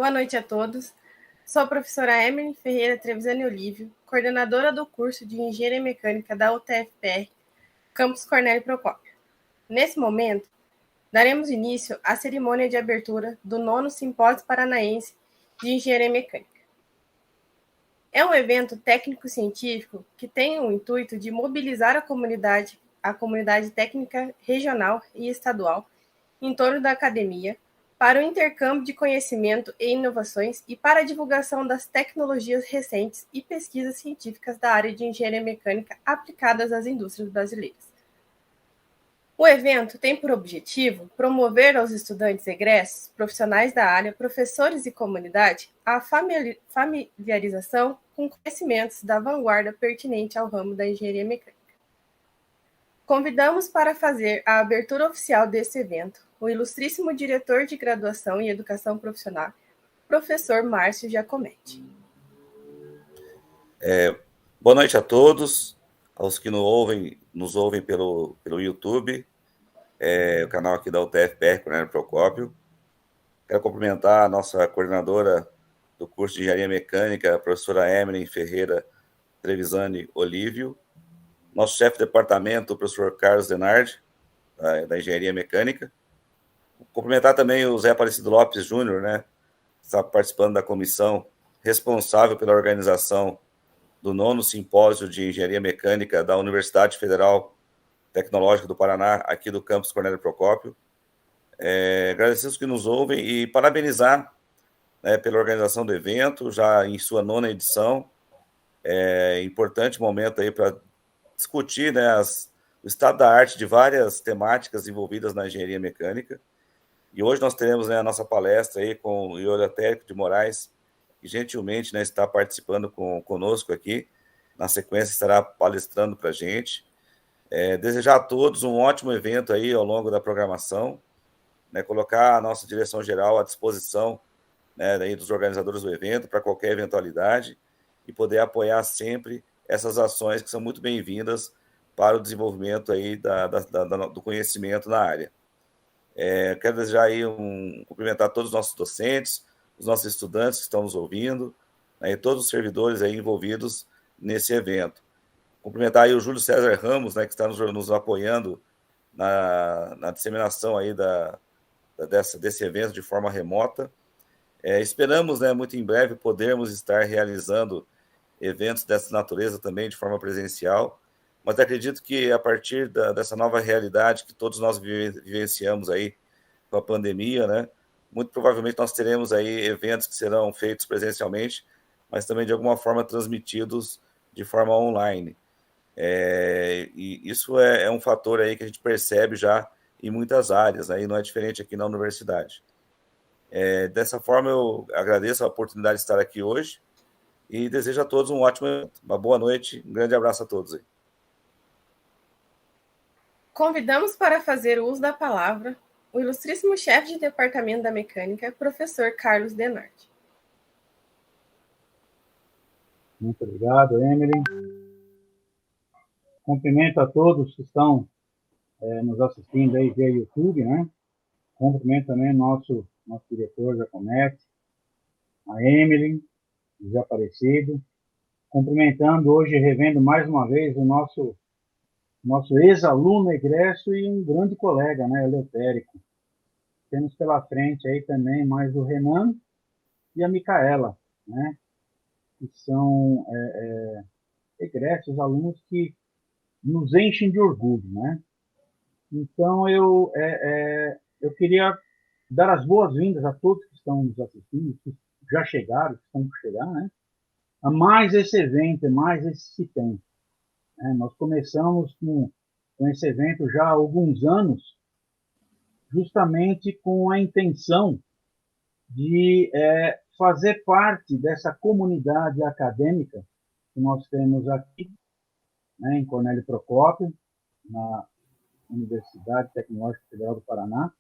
Boa noite a todos. Sou a professora Emily Ferreira Trevisani Olívio, coordenadora do curso de Engenharia Mecânica da UTFPR, Campus Cornélio Procópio. Nesse momento, daremos início à cerimônia de abertura do 9º Simpósio Paranaense de Engenharia Mecânica. É um evento técnico-científico que tem o intuito de mobilizar a comunidade técnica regional e estadual em torno da academia, para o intercâmbio de conhecimento e inovações e para a divulgação das tecnologias recentes e pesquisas científicas da área de engenharia mecânica aplicadas às indústrias brasileiras. O evento tem por objetivo promover aos estudantes egressos, profissionais da área, professores e comunidade a familiarização com conhecimentos da vanguarda pertinente ao ramo da engenharia mecânica. Convidamos para fazer a abertura oficial desse evento o ilustríssimo diretor de Graduação e Educação Profissional, professor Márcio Giacometti. Boa noite a todos, aos que nos ouvem pelo YouTube, o canal aqui da UTFPR, Cornélio Procópio. Quero cumprimentar a nossa coordenadora do curso de Engenharia Mecânica, a professora Emily Ferreira Trevisani Olívio, nosso chefe de departamento, o professor Carlos Denardi, da Engenharia Mecânica. Cumprimentar também o Zé Aparecido Lopes Júnior, né, que está participando da comissão responsável pela organização do 9º Simpósio de Engenharia Mecânica da Universidade Federal Tecnológica do Paraná, aqui do campus Cornélio Procópio. Agradecer os que nos ouvem e parabenizar, né, pela organização do evento, já em sua 9ª edição. Importante momento aí para discutir, né, o estado da arte de várias temáticas envolvidas na engenharia mecânica. E hoje nós teremos, né, a nossa palestra aí com o Iolatérico de Moraes, que gentilmente, né, está participando conosco aqui. Na sequência estará palestrando para a gente. Desejar a todos um ótimo evento aí ao longo da programação, né, colocar a nossa direção-geral à disposição, né, daí dos organizadores do evento para qualquer eventualidade e poder apoiar sempre essas ações que são muito bem-vindas para o desenvolvimento aí do conhecimento na área. Quero desejar aí cumprimentar todos os nossos docentes, os nossos estudantes que estão nos ouvindo, né, e todos os servidores aí envolvidos nesse evento. Cumprimentar aí o Júlio César Ramos, né, que está nos apoiando na disseminação aí desse evento de forma remota. Esperamos, né, muito em breve podermos estar realizando eventos dessa natureza também de forma presencial, mas acredito que a partir dessa nova realidade que todos nós vivenciamos aí com a pandemia, né, muito provavelmente nós teremos aí eventos que serão feitos presencialmente, mas também de alguma forma transmitidos de forma online. E isso é um fator aí que a gente percebe já em muitas áreas, aí não é diferente aqui na universidade. Dessa forma, eu agradeço a oportunidade de estar aqui hoje e desejo a todos um ótimo evento. Uma boa noite, um grande abraço a todos aí. Convidamos para fazer o uso da palavra o ilustríssimo chefe de departamento da mecânica, professor Carlos Denardi. Muito obrigado, Emily. Cumprimento a todos que estão nos assistindo aí via YouTube, né? Cumprimento também nosso diretor Giacometti, a Emily, José Aparecido. Cumprimentando hoje, revendo mais uma vez o nosso ex-aluno egresso e um grande colega, né, Eleutério. Temos pela frente aí também mais o Renan e a Micaela, né, que são egressos, alunos que nos enchem de orgulho, né? Então, eu queria dar as boas-vindas a todos que estão nos assistindo, que já chegaram, que estão por chegar, né? A mais esse evento, mais esse CITEM. Nós começamos com esse evento já há alguns anos, justamente com a intenção de fazer parte dessa comunidade acadêmica que nós temos aqui, né, em Cornélio Procópio, na Universidade Tecnológica Federal do Paraná,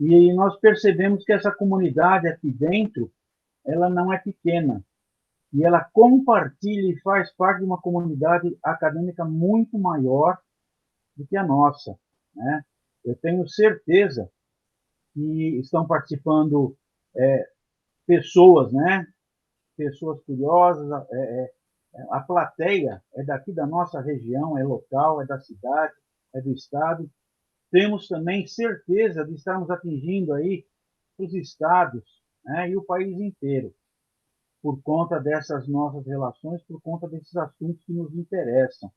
e nós percebemos que essa comunidade aqui dentro, ela não é pequena, e ela compartilha e faz parte de uma comunidade acadêmica muito maior do que a nossa, né? Eu tenho certeza que estão participando pessoas, né? Pessoas curiosas, a plateia é daqui da nossa região, é local, é da cidade, é do estado. Temos também certeza de estarmos atingindo aí os estados, né, e o país inteiro, por conta dessas nossas relações, por conta desses assuntos que nos interessam,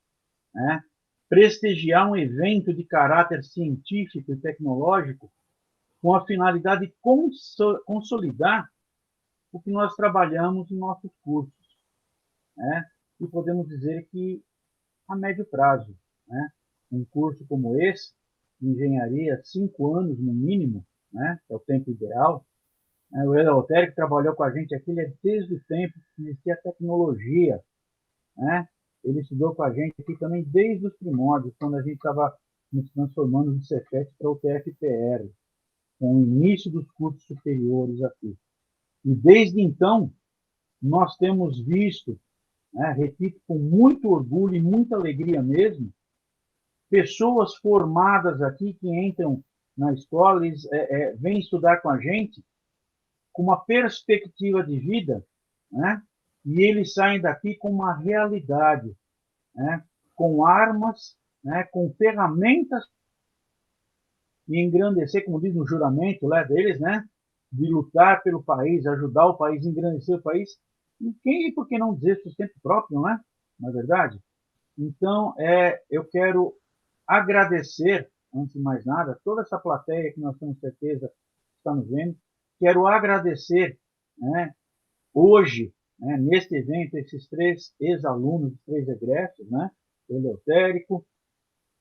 né? Prestigiar um evento de caráter científico e tecnológico com a finalidade de consolidar o que nós trabalhamos em nossos cursos, né? E podemos dizer que a médio prazo, né? Um curso como esse, de engenharia, 5 anos no mínimo, né? É o tempo ideal. O Eleutério, que trabalhou com a gente aqui, ele é desde o tempo que existia tecnologia, né? Ele estudou com a gente aqui também desde os primórdios, quando a gente estava nos transformando do Cefet para o TFPR, com o início dos cursos superiores aqui. E desde então, nós temos visto, né, repito, com muito orgulho e muita alegria mesmo, pessoas formadas aqui que entram na escola, eles vêm estudar com a gente com uma perspectiva de vida, né? E eles saem daqui com uma realidade, né? Com armas, né? Com ferramentas e engrandecer, como diz no juramento lá deles, né? De lutar pelo país, ajudar o país, engrandecer o país. E quem, por que não dizer sustento próprio, né? Na verdade. Então, eu quero agradecer, antes de mais nada, toda essa plateia que nós temos certeza está nos vendo. Quero agradecer, né, hoje, né, neste evento, esses 3 ex-alunos, 3 egressos, né, o Eleutérico,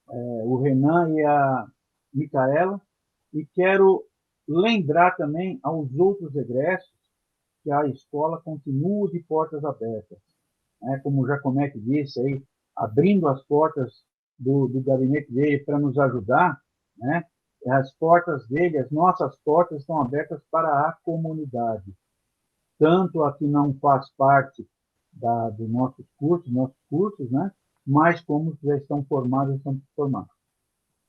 o Renan e a Micaela, e quero lembrar também aos outros egressos que a escola continua de portas abertas, né, como o Jacomete disse aí, abrindo as portas do gabinete dele para nos ajudar, né? As portas dele, as nossas portas estão abertas para a comunidade, tanto a que não faz parte do nossos cursos, né? Mas como já estão formados, estão formados.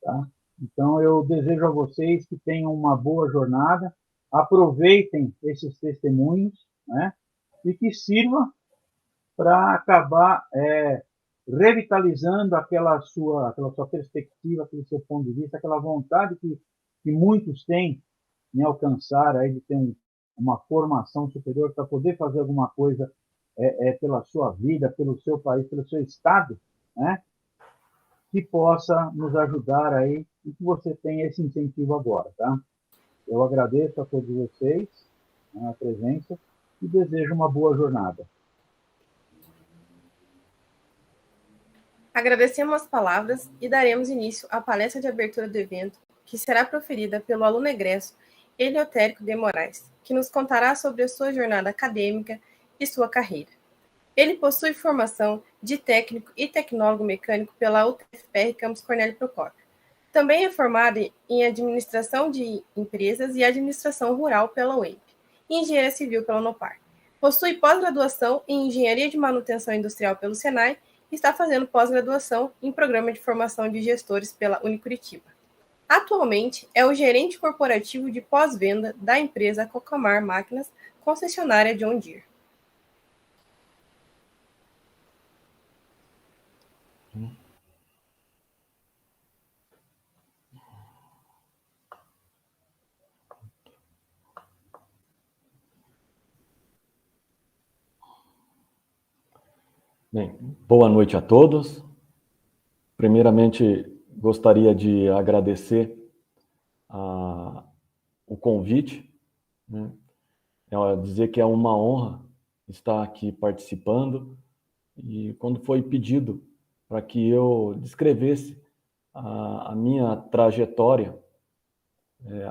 Tá? Então, eu desejo a vocês que tenham uma boa jornada, aproveitem esses testemunhos, né? E que sirva para acabar revitalizando aquela sua perspectiva, aquele seu ponto de vista, aquela vontade que muitos têm em alcançar, aí, de ter uma formação superior para poder fazer alguma coisa pela sua vida, pelo seu país, pelo seu estado, né? Que possa nos ajudar aí e que você tenha esse incentivo agora, tá? Eu agradeço a todos vocês, né, a presença e desejo uma boa jornada. Agradecemos as palavras e daremos início à palestra de abertura do evento, que será proferida pelo aluno egresso Eleutérico de Moraes, que nos contará sobre a sua jornada acadêmica e sua carreira. Ele possui formação de técnico e tecnólogo mecânico pela UTFPR Campus Cornélio Procópio. Também é formado em administração de empresas e administração rural pela UEMP e engenharia civil pela Unopar. Possui pós-graduação em engenharia de manutenção industrial pelo Senai e está fazendo pós-graduação em programa de formação de gestores pela Unicuritiba. Atualmente é o gerente corporativo de pós-venda da empresa Cocamar Máquinas, concessionária John Deere. Bem, boa noite a todos. Primeiramente, gostaria de agradecer o convite, né? Dizer que é uma honra estar aqui participando e quando foi pedido para que eu descrevesse a minha trajetória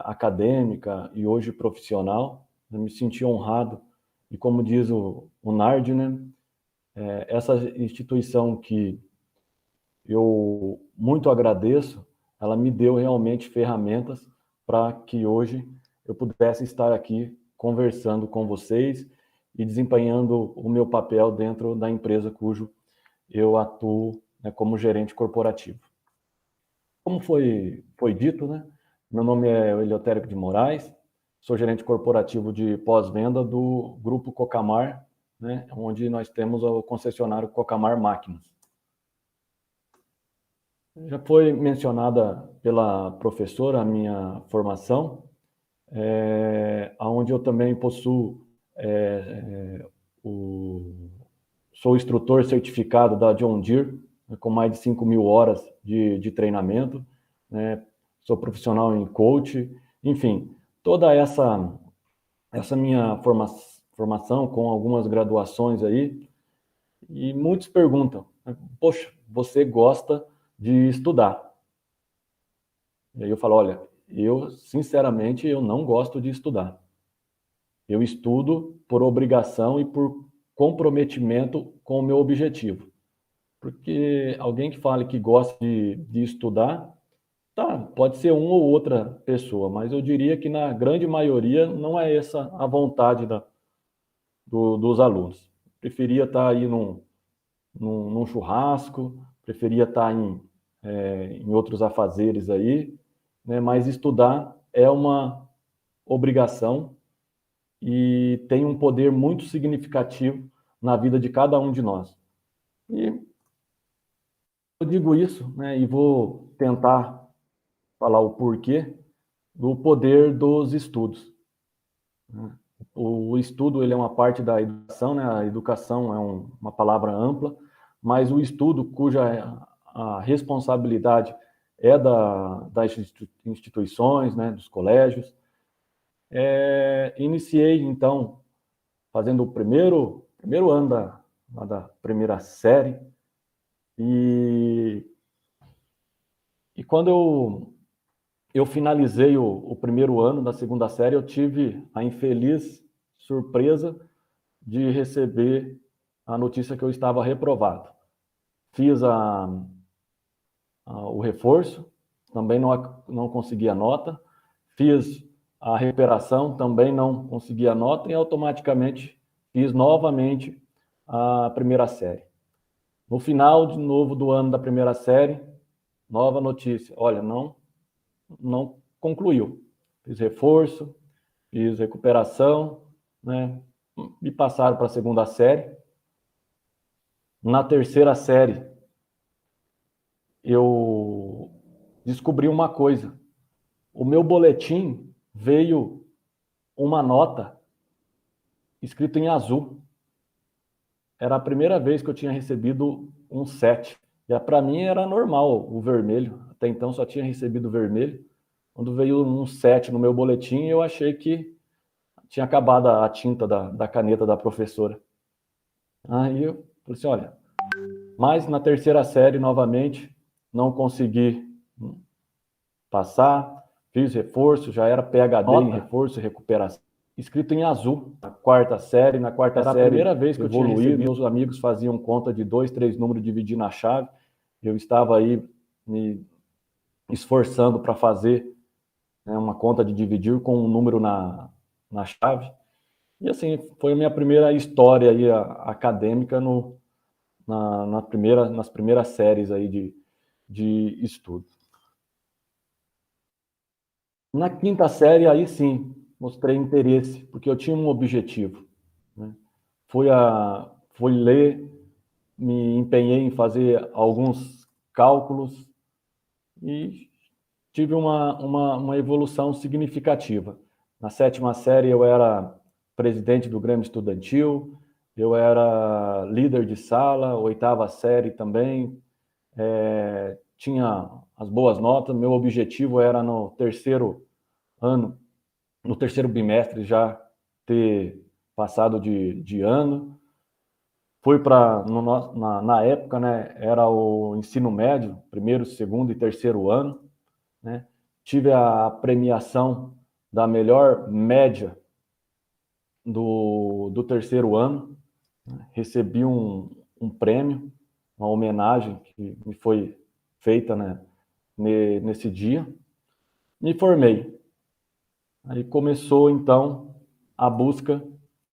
acadêmica e hoje profissional, eu me senti honrado e como diz o Nard, né? Essa instituição que eu muito agradeço, ela me deu realmente ferramentas para que hoje eu pudesse estar aqui conversando com vocês e desempenhando o meu papel dentro da empresa cujo eu atuo, né, como gerente corporativo. Como foi dito, né? Meu nome é Eleutérico de Moraes, sou gerente corporativo de pós-venda do Grupo Cocamar, né, onde nós temos o concessionário Cocamar Máquinas. Já foi mencionada pela professora a minha formação, onde eu também possuo, sou instrutor certificado da John Deere, com mais de 5.000 horas de treinamento, né? Sou profissional em coach, enfim, toda essa minha formação com algumas graduações aí, e muitos perguntam, poxa, você gosta de estudar? E aí eu falo, olha, eu sinceramente eu não gosto de estudar. Eu estudo por obrigação e por comprometimento com o meu objetivo. Porque alguém que fale que gosta de estudar, tá, pode ser uma ou outra pessoa, mas eu diria que na grande maioria não é essa a vontade dos alunos. Preferia estar aí num churrasco, preferia estar em outros afazeres aí, né? Mas estudar é uma obrigação e tem um poder muito significativo na vida de cada um de nós. E eu digo isso, né, e vou tentar falar o porquê do poder dos estudos. O estudo ele é uma parte da educação, né? A educação é uma palavra ampla, mas o estudo cuja a responsabilidade é das instituições, né, dos colégios. Iniciei, então, fazendo o primeiro ano da primeira série, e quando eu finalizei o primeiro ano da segunda série, eu tive a infeliz surpresa de receber a notícia que eu estava reprovado. Fiz o reforço, também não consegui a nota. Fiz a recuperação, também não consegui a nota, e automaticamente fiz novamente a primeira série. No final, de novo, do ano da primeira série, nova notícia. Olha, não concluiu. Fiz reforço, fiz recuperação, né? Me passaram para a segunda série. Na terceira série, eu descobri uma coisa. O meu boletim veio uma nota escrita em azul. Era a primeira vez que eu tinha recebido um 7. E para mim era normal o vermelho. Até então só tinha recebido o vermelho. Quando veio um 7 no meu boletim, eu achei que tinha acabado a tinta da caneta da professora. Aí eu falei assim, olha, mas na terceira série, novamente, não consegui passar. Fiz reforço, já era PhD em reforço e recuperação. Escrito em azul, na quarta série. Na quarta série, a primeira vez que eu tinha recebido, meus amigos faziam conta de 2, 3 números, dividir na chave. Eu estava aí me esforçando para fazer, né, uma conta de dividir com um número na chave. E assim, foi a minha primeira história aí, acadêmica nas primeiras séries aí de estudo. Na quinta série, aí sim, mostrei interesse, porque eu tinha um objetivo, né? Fui ler, me empenhei em fazer alguns cálculos e tive uma evolução significativa. Na sétima série, eu era presidente do Grêmio Estudantil, eu era líder de sala, oitava série também, tinha as boas notas. Meu objetivo era no terceiro bimestre já ter passado de ano. Fui na época, né, era o ensino médio, primeiro, segundo e terceiro ano, né? Tive a premiação da melhor média do terceiro ano, né? Recebi um prêmio, uma homenagem que me foi feita, né, nesse dia. Me formei. Aí começou, então, a busca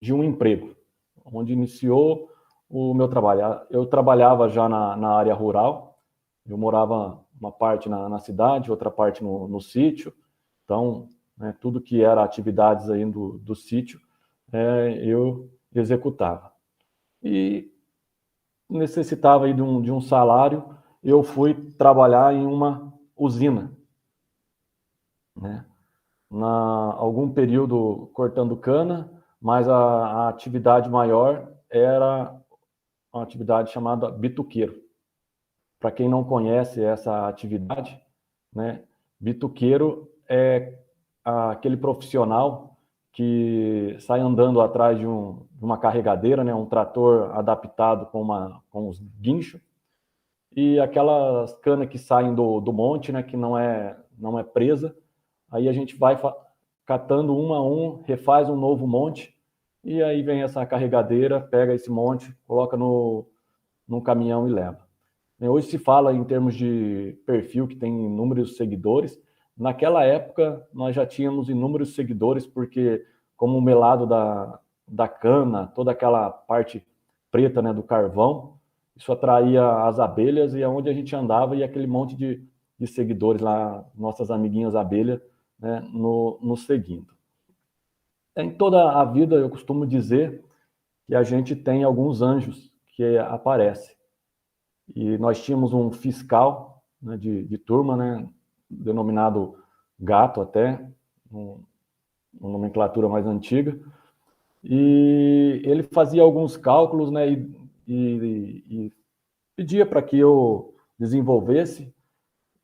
de um emprego, onde iniciou o meu trabalho. Eu trabalhava já na área rural, eu morava uma parte na cidade, outra parte no sítio, então né? Tudo que era atividades aí do sítio, eu executava. E necessitava aí de um salário, eu fui trabalhar em uma usina, né? Algum período cortando cana, mas a atividade maior era uma atividade chamada bituqueiro. Para quem não conhece essa atividade, né, bituqueiro é aquele profissional que sai andando atrás de uma carregadeira, né, um trator adaptado com os guinchos, e aquelas canas que saem do monte, né, que não é presa, aí a gente vai catando um a um, refaz um novo monte, e aí vem essa carregadeira, pega esse monte, coloca num caminhão e leva. Hoje se fala em termos de perfil que tem inúmeros seguidores. Naquela época, nós já tínhamos inúmeros seguidores, porque como o melado da cana, toda aquela parte preta, né, do carvão, isso atraía as abelhas, e aonde a gente andava, e aquele monte de seguidores lá, nossas amiguinhas abelhas, né, nos seguindo. Em toda a vida, eu costumo dizer que a gente tem alguns anjos que aparecem. E nós tínhamos um fiscal, né, de turma, né, denominado Gato até, uma nomenclatura mais antiga, e ele fazia alguns cálculos, né, e pedia para que eu desenvolvesse.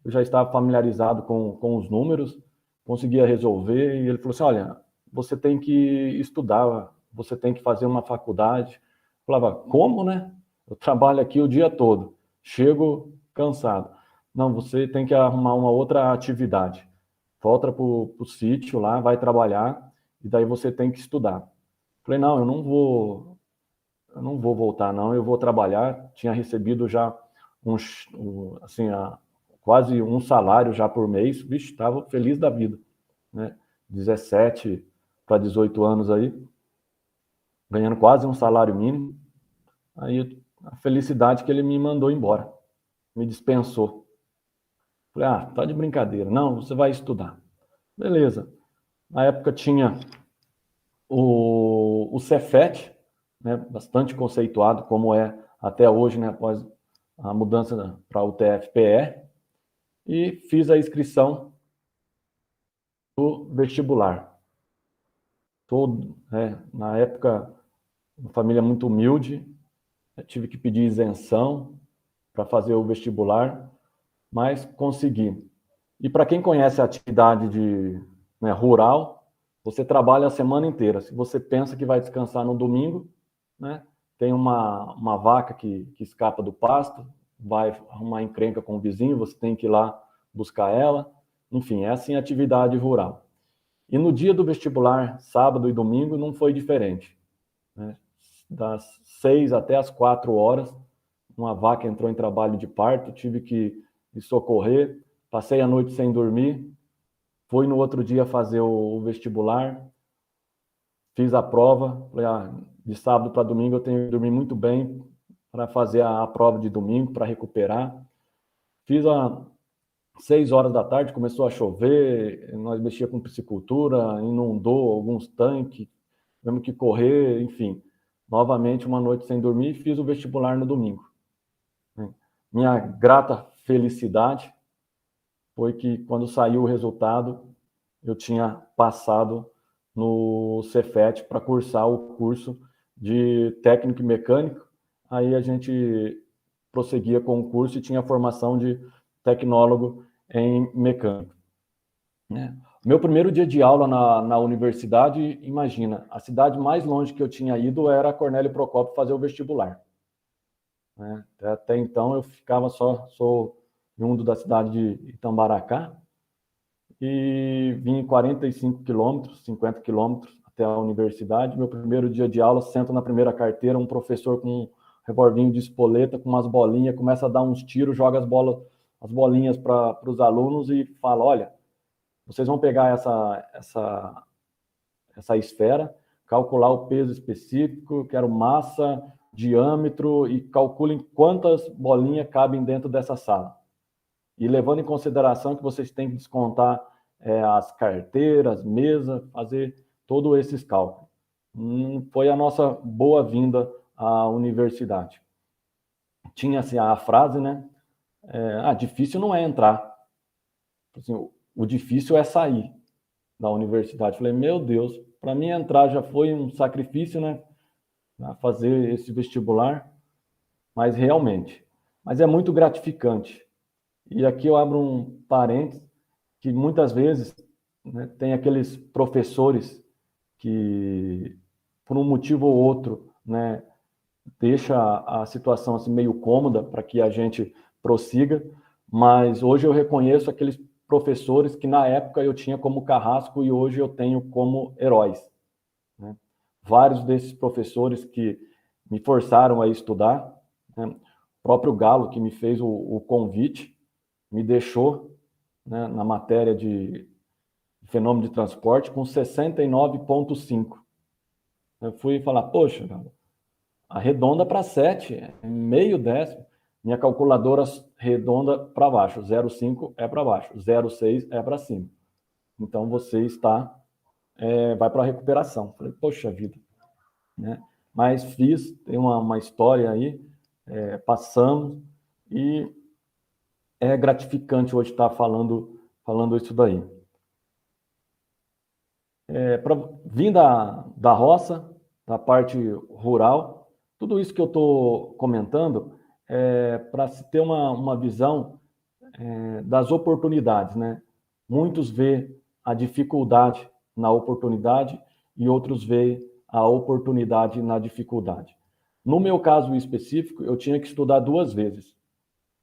Eu já estava familiarizado com os números, conseguia resolver, e ele falou assim, olha, você tem que estudar, você tem que fazer uma faculdade. Eu falava, como, né? Eu trabalho aqui o dia todo, chego cansado. Não, você tem que arrumar uma outra atividade. Volta para o sítio lá, vai trabalhar, e daí você tem que estudar. Falei, não, eu não vou voltar, não, eu vou trabalhar. Tinha recebido já quase um salário já por mês. Vixe, estava feliz da vida, né? 17 para 18 anos aí, ganhando quase um salário mínimo. Aí a felicidade que ele me mandou embora, me dispensou. Falei, tá de brincadeira. Não, você vai estudar. Beleza. Na época tinha o Cefet, né, bastante conceituado, como é até hoje, né, após a mudança para o TFPE, e fiz a inscrição do vestibular. Na época, uma família muito humilde, tive que pedir isenção para fazer o vestibular, mas consegui. E para quem conhece a atividade rural, você trabalha a semana inteira. Se você pensa que vai descansar no domingo, né, tem uma vaca que escapa do pasto, vai arrumar encrenca com o vizinho, você tem que ir lá buscar ela. Enfim, é assim a atividade rural. E no dia do vestibular, sábado e domingo, não foi diferente, né? Das 6 até as 4 horas, uma vaca entrou em trabalho de parto, tive que socorrer, passei a noite sem dormir, fui no outro dia fazer o vestibular, fiz a prova, falei, de sábado para domingo eu tenho que dormir muito bem para fazer a prova de domingo, para recuperar. Fiz às 6 horas da tarde, começou a chover, nós mexíamos com piscicultura, inundou alguns tanques, tivemos que correr, enfim. Novamente, uma noite sem dormir, fiz o vestibular no domingo. Minha grata felicidade foi que, quando saiu o resultado, eu tinha passado no Cefet para cursar o curso de técnico e mecânico. Aí a gente prosseguia com o curso e tinha formação de tecnólogo em mecânica. Meu primeiro dia de aula na universidade, imagina, a cidade mais longe que eu tinha ido era Cornélio Procópio fazer o vestibular. Até então eu ficava sou oriundo da cidade de Itambaracá, e vim 45 quilômetros, 50 quilômetros até a universidade. Meu primeiro dia de aula, sento na primeira carteira, um professor com um revolvinho de espoleta, com umas bolinhas, começa a dar uns tiros, joga as bolinhas para os alunos e fala, olha, vocês vão pegar essa esfera, calcular o peso específico, quero massa, diâmetro, e calculem quantas bolinhas cabem dentro dessa sala. E levando em consideração que vocês têm que descontar as carteiras, mesa, fazer todos esses cálculos. Foi a nossa boa-vinda à universidade. Tinha-se a frase, né? Difícil não é entrar. Assim, o difícil é sair da universidade. Falei, meu Deus, para mim entrar já foi um sacrifício, né? Fazer esse vestibular, mas realmente. Mas é muito gratificante. E aqui eu abro um parênteses, que muitas vezes, né, tem aqueles professores que, por um motivo ou outro, né, deixa a situação assim, meio cômoda para que a gente prossiga, mas hoje eu reconheço aqueles professores que na época eu tinha como carrasco e hoje eu tenho como heróis, né? Vários desses professores que me forçaram a estudar, né? O próprio Galo, que me fez o convite, me deixou, né, na matéria de fenômeno de transporte com 69,5. Eu fui falar, poxa, Galo, arredonda para 7, meio décimo. Minha calculadora redonda para baixo, 0,5 é para baixo, 0,6 é para cima. Então você vai para a recuperação. Falei, poxa vida, né? Mas tem uma história aí, passamos, e é gratificante hoje estar falando isso daí. Vim da roça, da parte rural, tudo isso que eu estou comentando para se ter uma visão das oportunidades, né? Muitos vê a dificuldade na oportunidade e outros vê a oportunidade na dificuldade. No meu caso específico, eu tinha que estudar 2 vezes.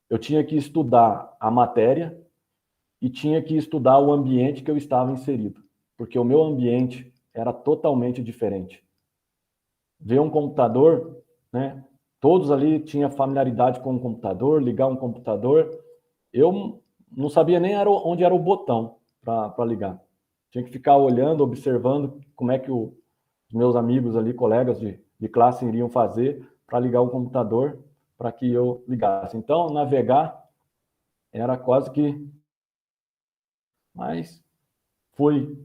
Eu tinha que estudar a matéria e tinha que estudar o ambiente que eu estava inserido, porque o meu ambiente era totalmente diferente. Ver um computador, né? Todos ali tinham familiaridade com o computador, ligar um computador. Eu não sabia nem onde era o botão para ligar. Tinha que ficar olhando, observando como é que os meus amigos ali, colegas de classe, iriam fazer para ligar o computador para que eu ligasse. Então, navegar era quase que... Mas fui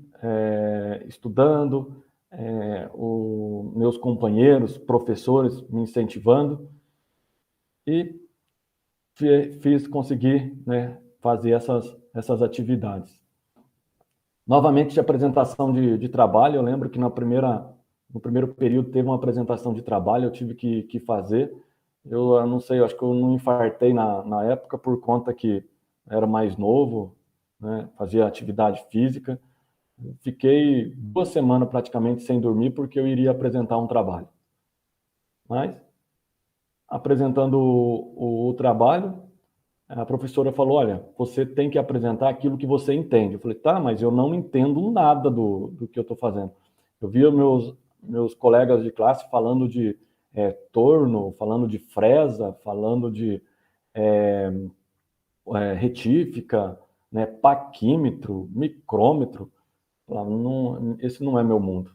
estudando, meus companheiros, professores me incentivando e consegui, né, fazer essas atividades. Novamente, de apresentação de trabalho, eu lembro que no primeiro período teve uma apresentação de trabalho, eu tive que fazer. Eu não sei, eu acho que eu não infartei na época por conta que era mais novo, né, fazia atividade física. Fiquei 2 semanas praticamente sem dormir porque eu iria apresentar um trabalho. Mas, apresentando o trabalho, a professora falou, olha, você tem que apresentar aquilo que você entende. Eu falei, tá, mas eu não entendo nada do que eu estou fazendo. Eu via meus colegas de classe falando de torno, falando de fresa, falando de retífica, né, paquímetro, micrômetro. Esse não é meu mundo.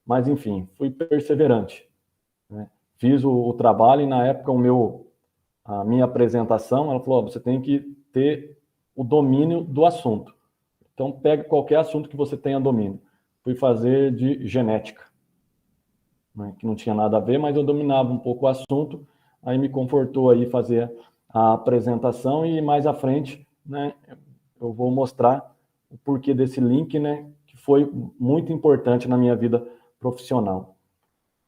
Mas, enfim, fui perseverante, né? Fiz o trabalho e, na época, a minha apresentação, ela falou, você tem que ter o domínio do assunto. Então, pega qualquer assunto que você tenha domínio. Fui fazer de genética, né, que não tinha nada a ver, mas eu dominava um pouco o assunto, aí me confortou aí fazer a apresentação e, mais à frente, né, eu vou mostrar o porquê desse link, né, que foi muito importante na minha vida profissional.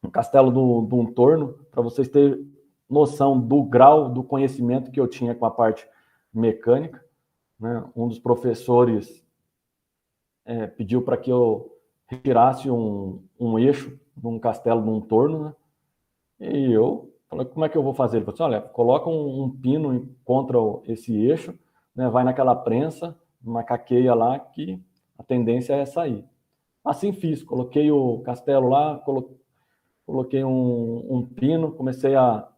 O Castelo do Torno, para vocês terem noção do grau do conhecimento que eu tinha com a parte mecânica, né? Um dos professores pediu para que eu retirasse um eixo de um castelo de um torno, né? E eu falei, como é que eu vou fazer? Ele falou assim, olha, coloca um pino contra esse eixo, né? Vai naquela prensa, uma caqueia lá, que a tendência é sair. Assim fiz, coloquei o castelo lá, coloquei um pino, comecei a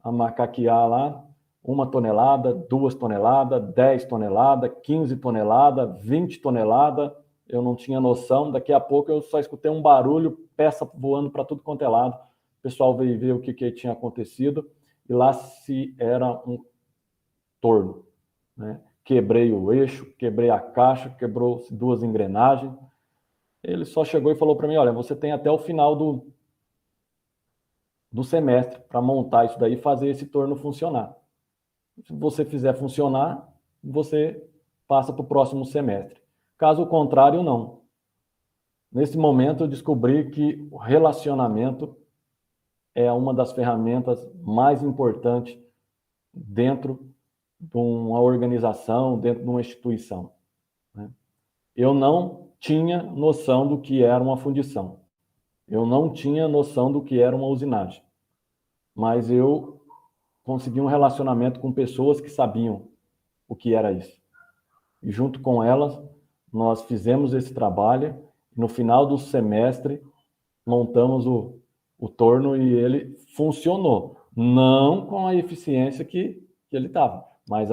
macaquear lá, 1 tonelada, 2 toneladas, 10 toneladas, 15 toneladas, 20 toneladas, eu não tinha noção, daqui a pouco eu só escutei um barulho, peça voando para tudo quanto é lado, o pessoal veio ver o que tinha acontecido, e lá se era um torno, né? quebrei o eixo, quebrei a caixa, quebrou 2 engrenagens. Ele só chegou e falou para mim, olha, você tem até o final do semestre para montar isso daí e fazer esse torno funcionar. Se você fizer funcionar, você passa para o próximo semestre. Caso contrário, não. Nesse momento, eu descobri que o relacionamento é uma das ferramentas mais importantes dentro de uma organização, dentro de uma instituição. Eu não tinha noção do que era uma fundição. Eu não tinha noção do que era uma usinagem. Mas eu consegui um relacionamento com pessoas que sabiam o que era isso. E junto com elas, nós fizemos esse trabalho. No final do semestre, montamos o torno e ele funcionou. Não com a eficiência que ele estava, mas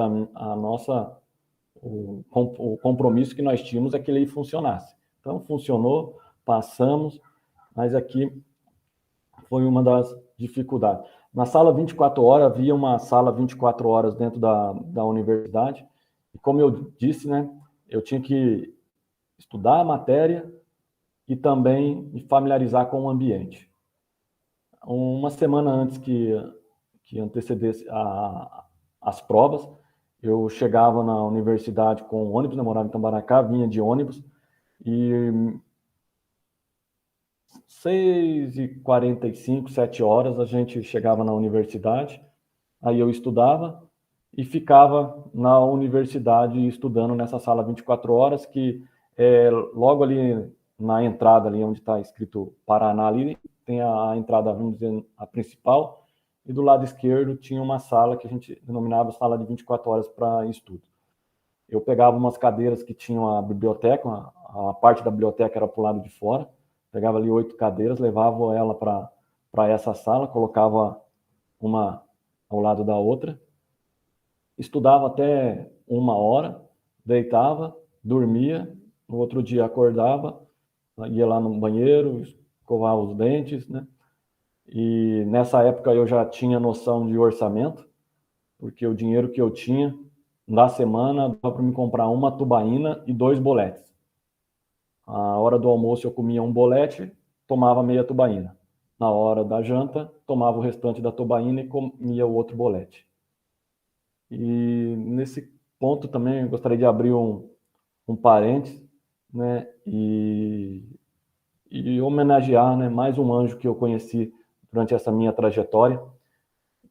o compromisso que nós tínhamos é que ele funcionasse. Então, funcionou, passamos, mas aqui foi uma das dificuldades. Na sala 24 horas, havia uma sala 24 horas dentro da universidade, e como eu disse, né, eu tinha que estudar a matéria e também me familiarizar com o ambiente. Uma semana antes que antecedesse as provas, eu chegava na universidade com ônibus, eu morava em Tambaracá, vinha de ônibus, e 6h45, 7 horas, a gente chegava na universidade, aí eu estudava e ficava na universidade estudando nessa sala 24 horas, que é logo ali na entrada, ali onde está escrito Paraná, ali tem a entrada, vamos dizer, a principal, e do lado esquerdo tinha uma sala que a gente denominava sala de 24 horas para estudo. Eu pegava umas cadeiras que tinham a biblioteca, a parte da biblioteca era para o lado de fora, pegava ali 8 cadeiras, levava ela para essa sala, colocava uma ao lado da outra, estudava até 1 hora, deitava, dormia, no outro dia acordava, ia lá no banheiro, escovava os dentes, né? E nessa época eu já tinha noção de orçamento, porque o dinheiro que eu tinha na semana dava para me comprar uma tubaína e 2 boletes. A hora do almoço eu comia um bolete, tomava meia tubaína. Na hora da janta, tomava o restante da tubaína e comia o outro bolete. E nesse ponto também eu gostaria de abrir um parênteses, né, e homenagear, né, mais um anjo que eu conheci durante essa minha trajetória,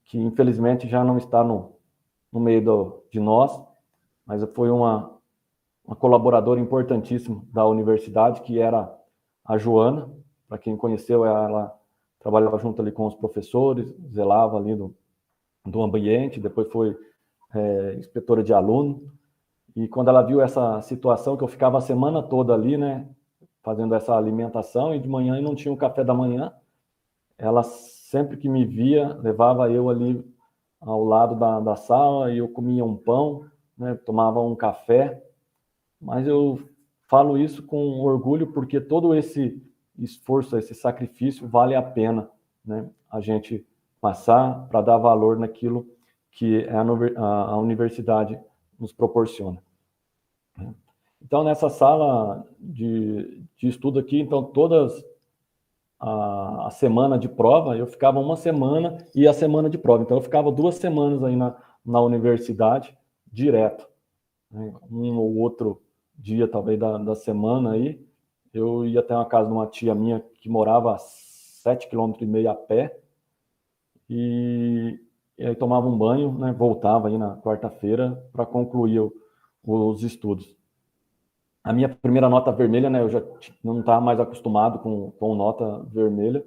que infelizmente já não está no meio de nós, mas foi uma colaboradora importantíssima da universidade, que era a Joana. Para quem conheceu, ela trabalhava junto ali com os professores, zelava ali do ambiente, depois foi inspetora de aluno. E quando ela viu essa situação, que eu ficava a semana toda ali, né, fazendo essa alimentação, e de manhã não tinha o café da manhã, ela sempre que me via, levava eu ali ao lado da sala, e eu comia um pão, né, tomava um café, mas eu falo isso com orgulho, porque todo esse esforço, esse sacrifício vale a pena, né, a gente passar para dar valor naquilo que a universidade nos proporciona. Então, nessa sala de estudo aqui, então, todas a semana de prova, eu ficava uma semana e a semana de prova. Então, eu ficava 2 semanas aí na universidade, direto. Né? Um ou outro dia, talvez, da semana aí, eu ia até uma casa de uma tia minha que morava a 7,5 km a pé, e aí tomava um banho, né? Voltava aí na quarta-feira para concluir os estudos. A minha primeira nota vermelha, né, eu já não estava mais acostumado com nota vermelha,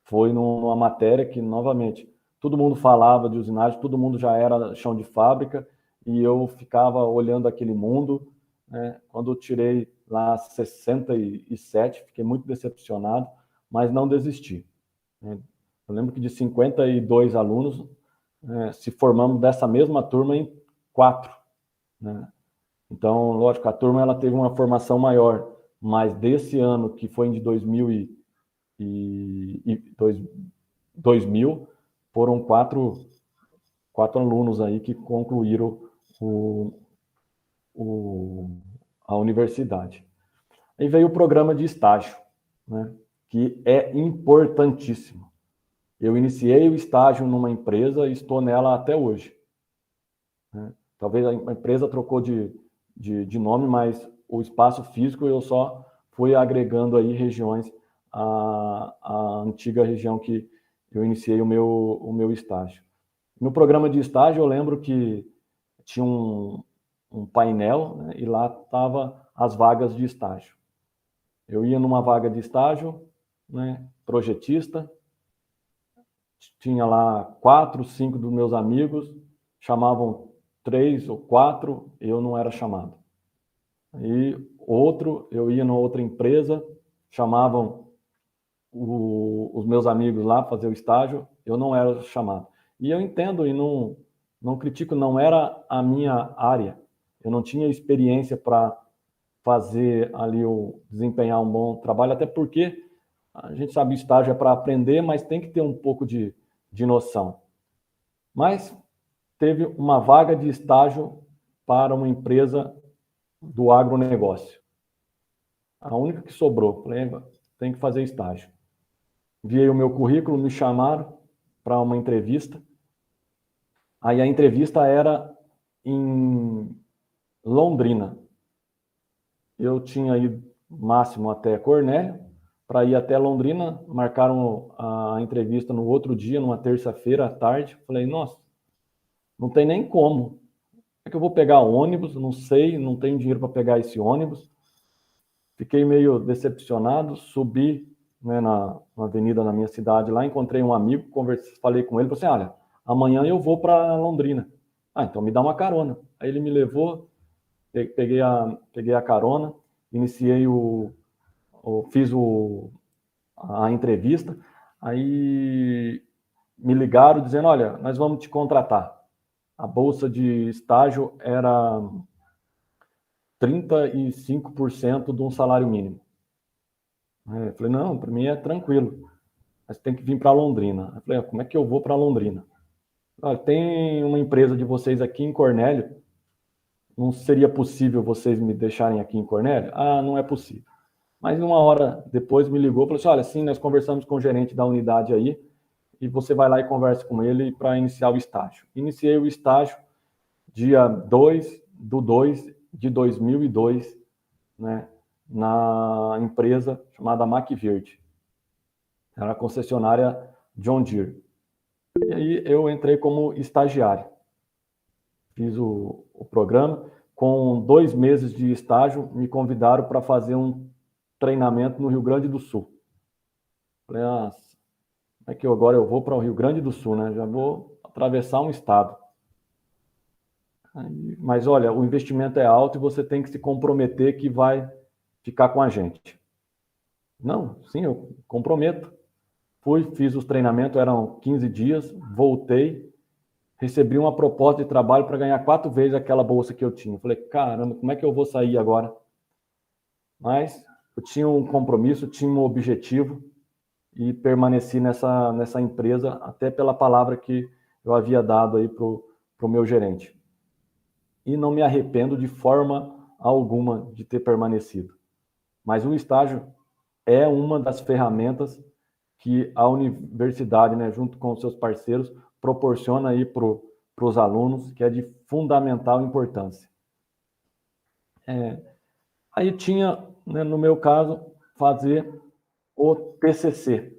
foi numa matéria que, novamente, todo mundo falava de usinagem, todo mundo já era chão de fábrica, e eu ficava olhando aquele mundo, né? Quando eu tirei lá 67, fiquei muito decepcionado, mas não desisti. Né? Eu lembro que de 52 alunos, se formamos dessa mesma turma em 4, né? Então, lógico, a turma ela teve uma formação maior, mas desse ano, que foi de 2000, foram quatro alunos aí que concluíram a universidade. Aí veio o programa de estágio, né, que é importantíssimo. Eu iniciei o estágio numa empresa e estou nela até hoje, né? Talvez a empresa trocou de nome, mas o espaço físico eu só fui agregando aí regiões à antiga região que eu iniciei o meu estágio. No programa de estágio, eu lembro que tinha um painel, né, e lá estava as vagas de estágio. Eu ia numa vaga de estágio, né, projetista, tinha lá 4, 5 dos meus amigos, chamavam 3 ou 4, eu não era chamado. E outro, eu ia numa outra empresa, chamavam os meus amigos lá fazer o estágio, eu não era chamado. E eu entendo e não critico, não era a minha área. Eu não tinha experiência para fazer ali desempenhar um bom trabalho, até porque a gente sabe que estágio é para aprender, mas tem que ter um pouco de noção. Mas teve uma vaga de estágio para uma empresa do agronegócio. A única que sobrou. Falei, tem que fazer estágio. Enviei o meu currículo, me chamaram para uma entrevista. Aí a entrevista era em Londrina. Eu tinha ido máximo até Cornélio, para ir até Londrina, marcaram a entrevista no outro dia, numa terça-feira à tarde. Falei, nossa, não tem nem como. É que eu vou pegar ônibus, não sei, não tenho dinheiro para pegar esse ônibus. Fiquei meio decepcionado, subi, né, na avenida na minha cidade lá, encontrei um amigo, falei com ele, falei assim, olha, amanhã eu vou para Londrina. Ah, então me dá uma carona. Aí ele me levou, peguei a carona, iniciei fiz a entrevista, aí me ligaram dizendo, olha, nós vamos te contratar. A bolsa de estágio era 35% de um salário mínimo. Eu falei, não, para mim é tranquilo, mas tem que vir para Londrina. Eu falei, como é que eu vou para Londrina? Olha, tem uma empresa de vocês aqui em Cornélio, não seria possível vocês me deixarem aqui em Cornélio? Ah, não é possível. Mas uma hora depois me ligou e falou assim, olha, sim, nós conversamos com o gerente da unidade aí, e você vai lá e conversa com ele para iniciar o estágio. Iniciei o estágio dia 2/2 de 2002, né, na empresa chamada McVerde. Era a concessionária John Deere. E aí eu entrei como estagiário. Fiz o programa. Com 2 meses de estágio, me convidaram para fazer um treinamento no Rio Grande do Sul. Falei, como é que agora eu vou para o Rio Grande do Sul, né? Já vou atravessar um estado. Mas olha, o investimento é alto e você tem que se comprometer que vai ficar com a gente. Não, sim, eu comprometo. Fui, fiz os treinamentos, eram 15 dias, voltei, recebi uma proposta de trabalho para ganhar 4 vezes aquela bolsa que eu tinha. Falei, caramba, como é que eu vou sair agora? Mas eu tinha um compromisso, tinha um objetivo e permaneci nessa empresa, até pela palavra que eu havia dado aí para o meu gerente. E não me arrependo de forma alguma de ter permanecido. Mas o estágio é uma das ferramentas que a universidade, né, junto com os seus parceiros, proporciona aí para os alunos, que é de fundamental importância. Aí tinha, né, no meu caso, fazer o TCC.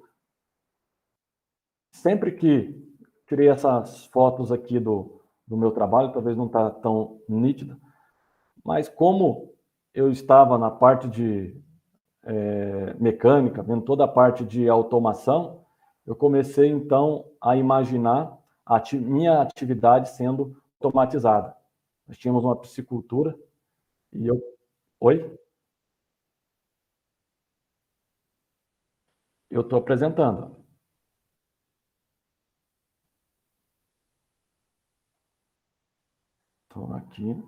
Sempre que tirei essas fotos aqui do meu trabalho, talvez não está tão nítida, mas como eu estava na parte de mecânica, vendo toda a parte de automação, eu comecei então a imaginar a minha atividade sendo automatizada. Nós tínhamos uma piscicultura e eu... Oi? Eu estou apresentando. Estou aqui.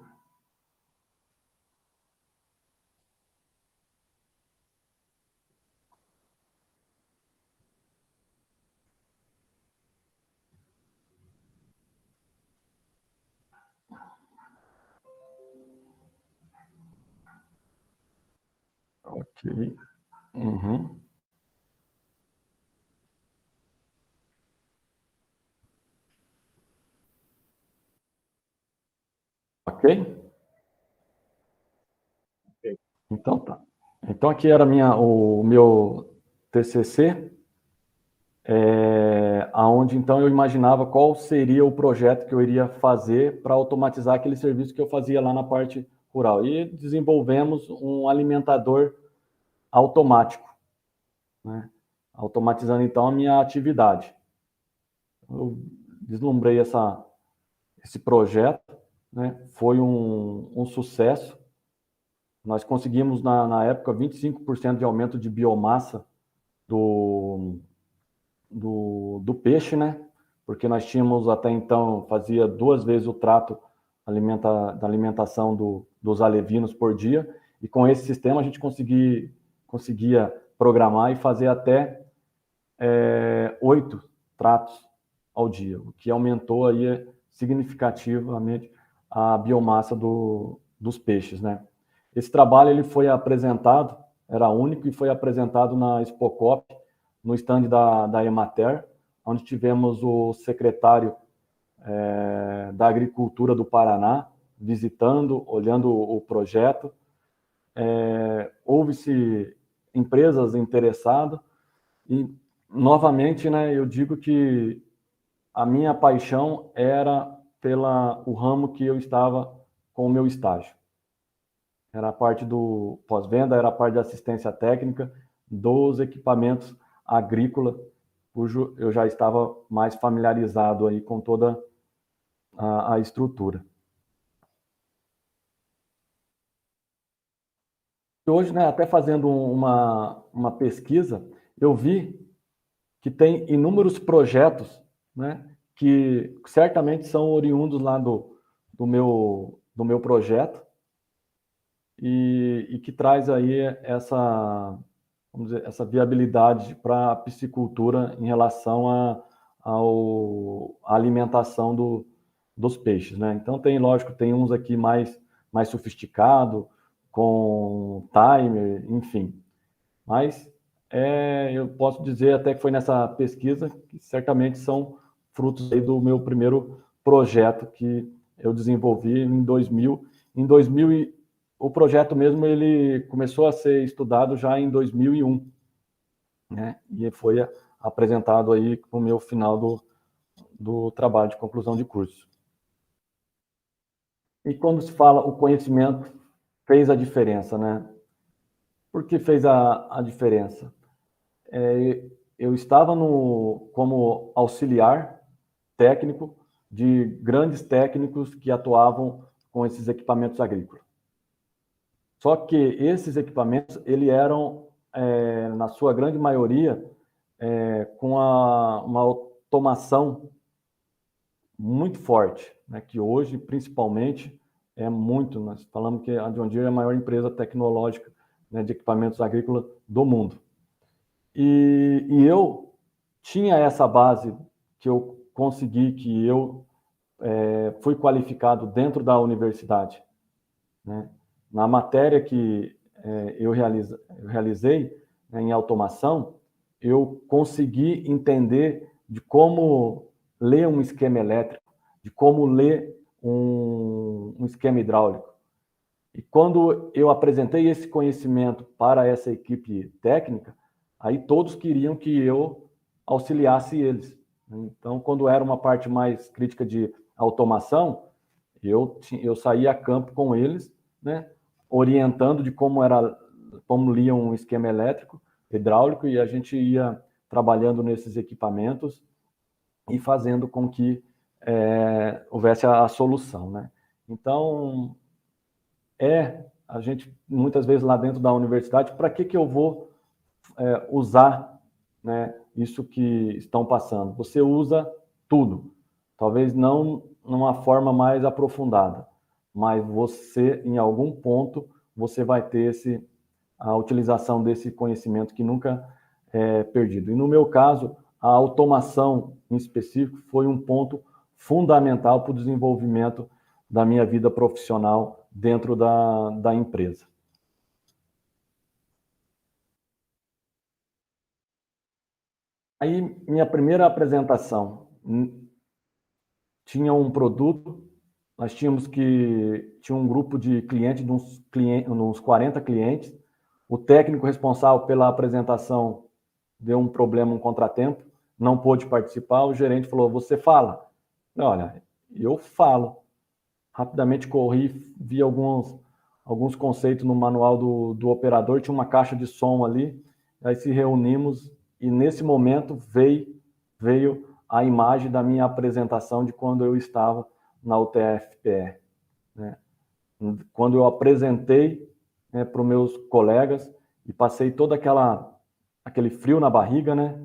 Ok. Uhum. Ok? Então tá. Então aqui era o meu TCC, aonde então eu imaginava qual seria o projeto que eu iria fazer para automatizar aquele serviço que eu fazia lá na parte rural. E desenvolvemos um alimentador automático, né? Automatizando então a minha atividade. Eu deslumbrei esse projeto, né? Foi um sucesso. Nós conseguimos, na época, 25% de aumento de biomassa do peixe, né? Porque nós tínhamos até então, fazia 2 vezes o trato da alimentação dos alevinos por dia, e com esse sistema a gente conseguia programar e fazer até 8 tratos ao dia, o que aumentou aí significativamente a biomassa dos peixes, né? Esse trabalho ele foi apresentado, era único, e foi apresentado na Expocop, no stand da Emater, onde tivemos o secretário da Agricultura do Paraná visitando, olhando o projeto. Houve-se empresas interessadas e, novamente, né, eu digo que a minha paixão era o ramo que eu estava com o meu estágio. Era a parte do pós-venda, era a parte de assistência técnica dos equipamentos agrícolas, cujo eu já estava mais familiarizado aí com toda a estrutura. Hoje, né, até fazendo uma pesquisa, eu vi que tem inúmeros projetos, né, que certamente são oriundos lá do meu projeto, e que traz aí vamos dizer, essa viabilidade para a piscicultura em relação à alimentação dos peixes, né? Então lógico, tem uns aqui mais sofisticado, com timer, enfim. Mas eu posso dizer até que foi nessa pesquisa que certamente são frutos aí do meu primeiro projeto que eu desenvolvi em 2000. O projeto mesmo ele começou a ser estudado já em 2001, né? E foi apresentado aí no meu final do trabalho de conclusão de curso. E quando se fala o conhecimento fez a diferença, né? Por que fez a diferença? Eu estava como auxiliar técnico de grandes técnicos que atuavam com esses equipamentos agrícolas. Só que esses equipamentos, eles eram, na sua grande maioria, com uma automação muito forte, né, que hoje, principalmente, nós falamos que a John Deere é a maior empresa tecnológica, né, de equipamentos agrícolas do mundo. E eu tinha essa base que eu consegui, que eu fui qualificado dentro da universidade, né? Na matéria que eu realizei, né, em automação, eu consegui entender de como ler um esquema elétrico, de como ler um esquema hidráulico. E quando eu apresentei esse conhecimento para essa equipe técnica, aí todos queriam que eu auxiliasse eles. Então, quando era uma parte mais crítica de automação, eu saía a campo com eles, né, orientando de como lia um esquema elétrico, hidráulico, e a gente ia trabalhando nesses equipamentos e fazendo com que houvesse a solução, né? Então, a gente, muitas vezes lá dentro da universidade, para que eu vou usar, né, isso que estão passando? Você usa tudo, talvez não numa forma mais aprofundada, mas você, em algum ponto, você vai ter a utilização desse conhecimento que nunca é perdido. E no meu caso, a automação em específico foi um ponto fundamental para o desenvolvimento da minha vida profissional dentro da empresa. Aí, minha primeira apresentação, tinha um produto, nós tinha um grupo de clientes, uns 40 clientes, o técnico responsável pela apresentação deu um problema, um contratempo, não pôde participar, o gerente falou, você fala? Olha, eu falo. Rapidamente corri, vi alguns conceitos no manual do operador, tinha uma caixa de som ali, aí se reunimos e nesse momento veio a imagem da minha apresentação de quando eu estava na UTF-PR, né? Quando eu apresentei, né, para os meus colegas e passei todo aquele frio na barriga, né?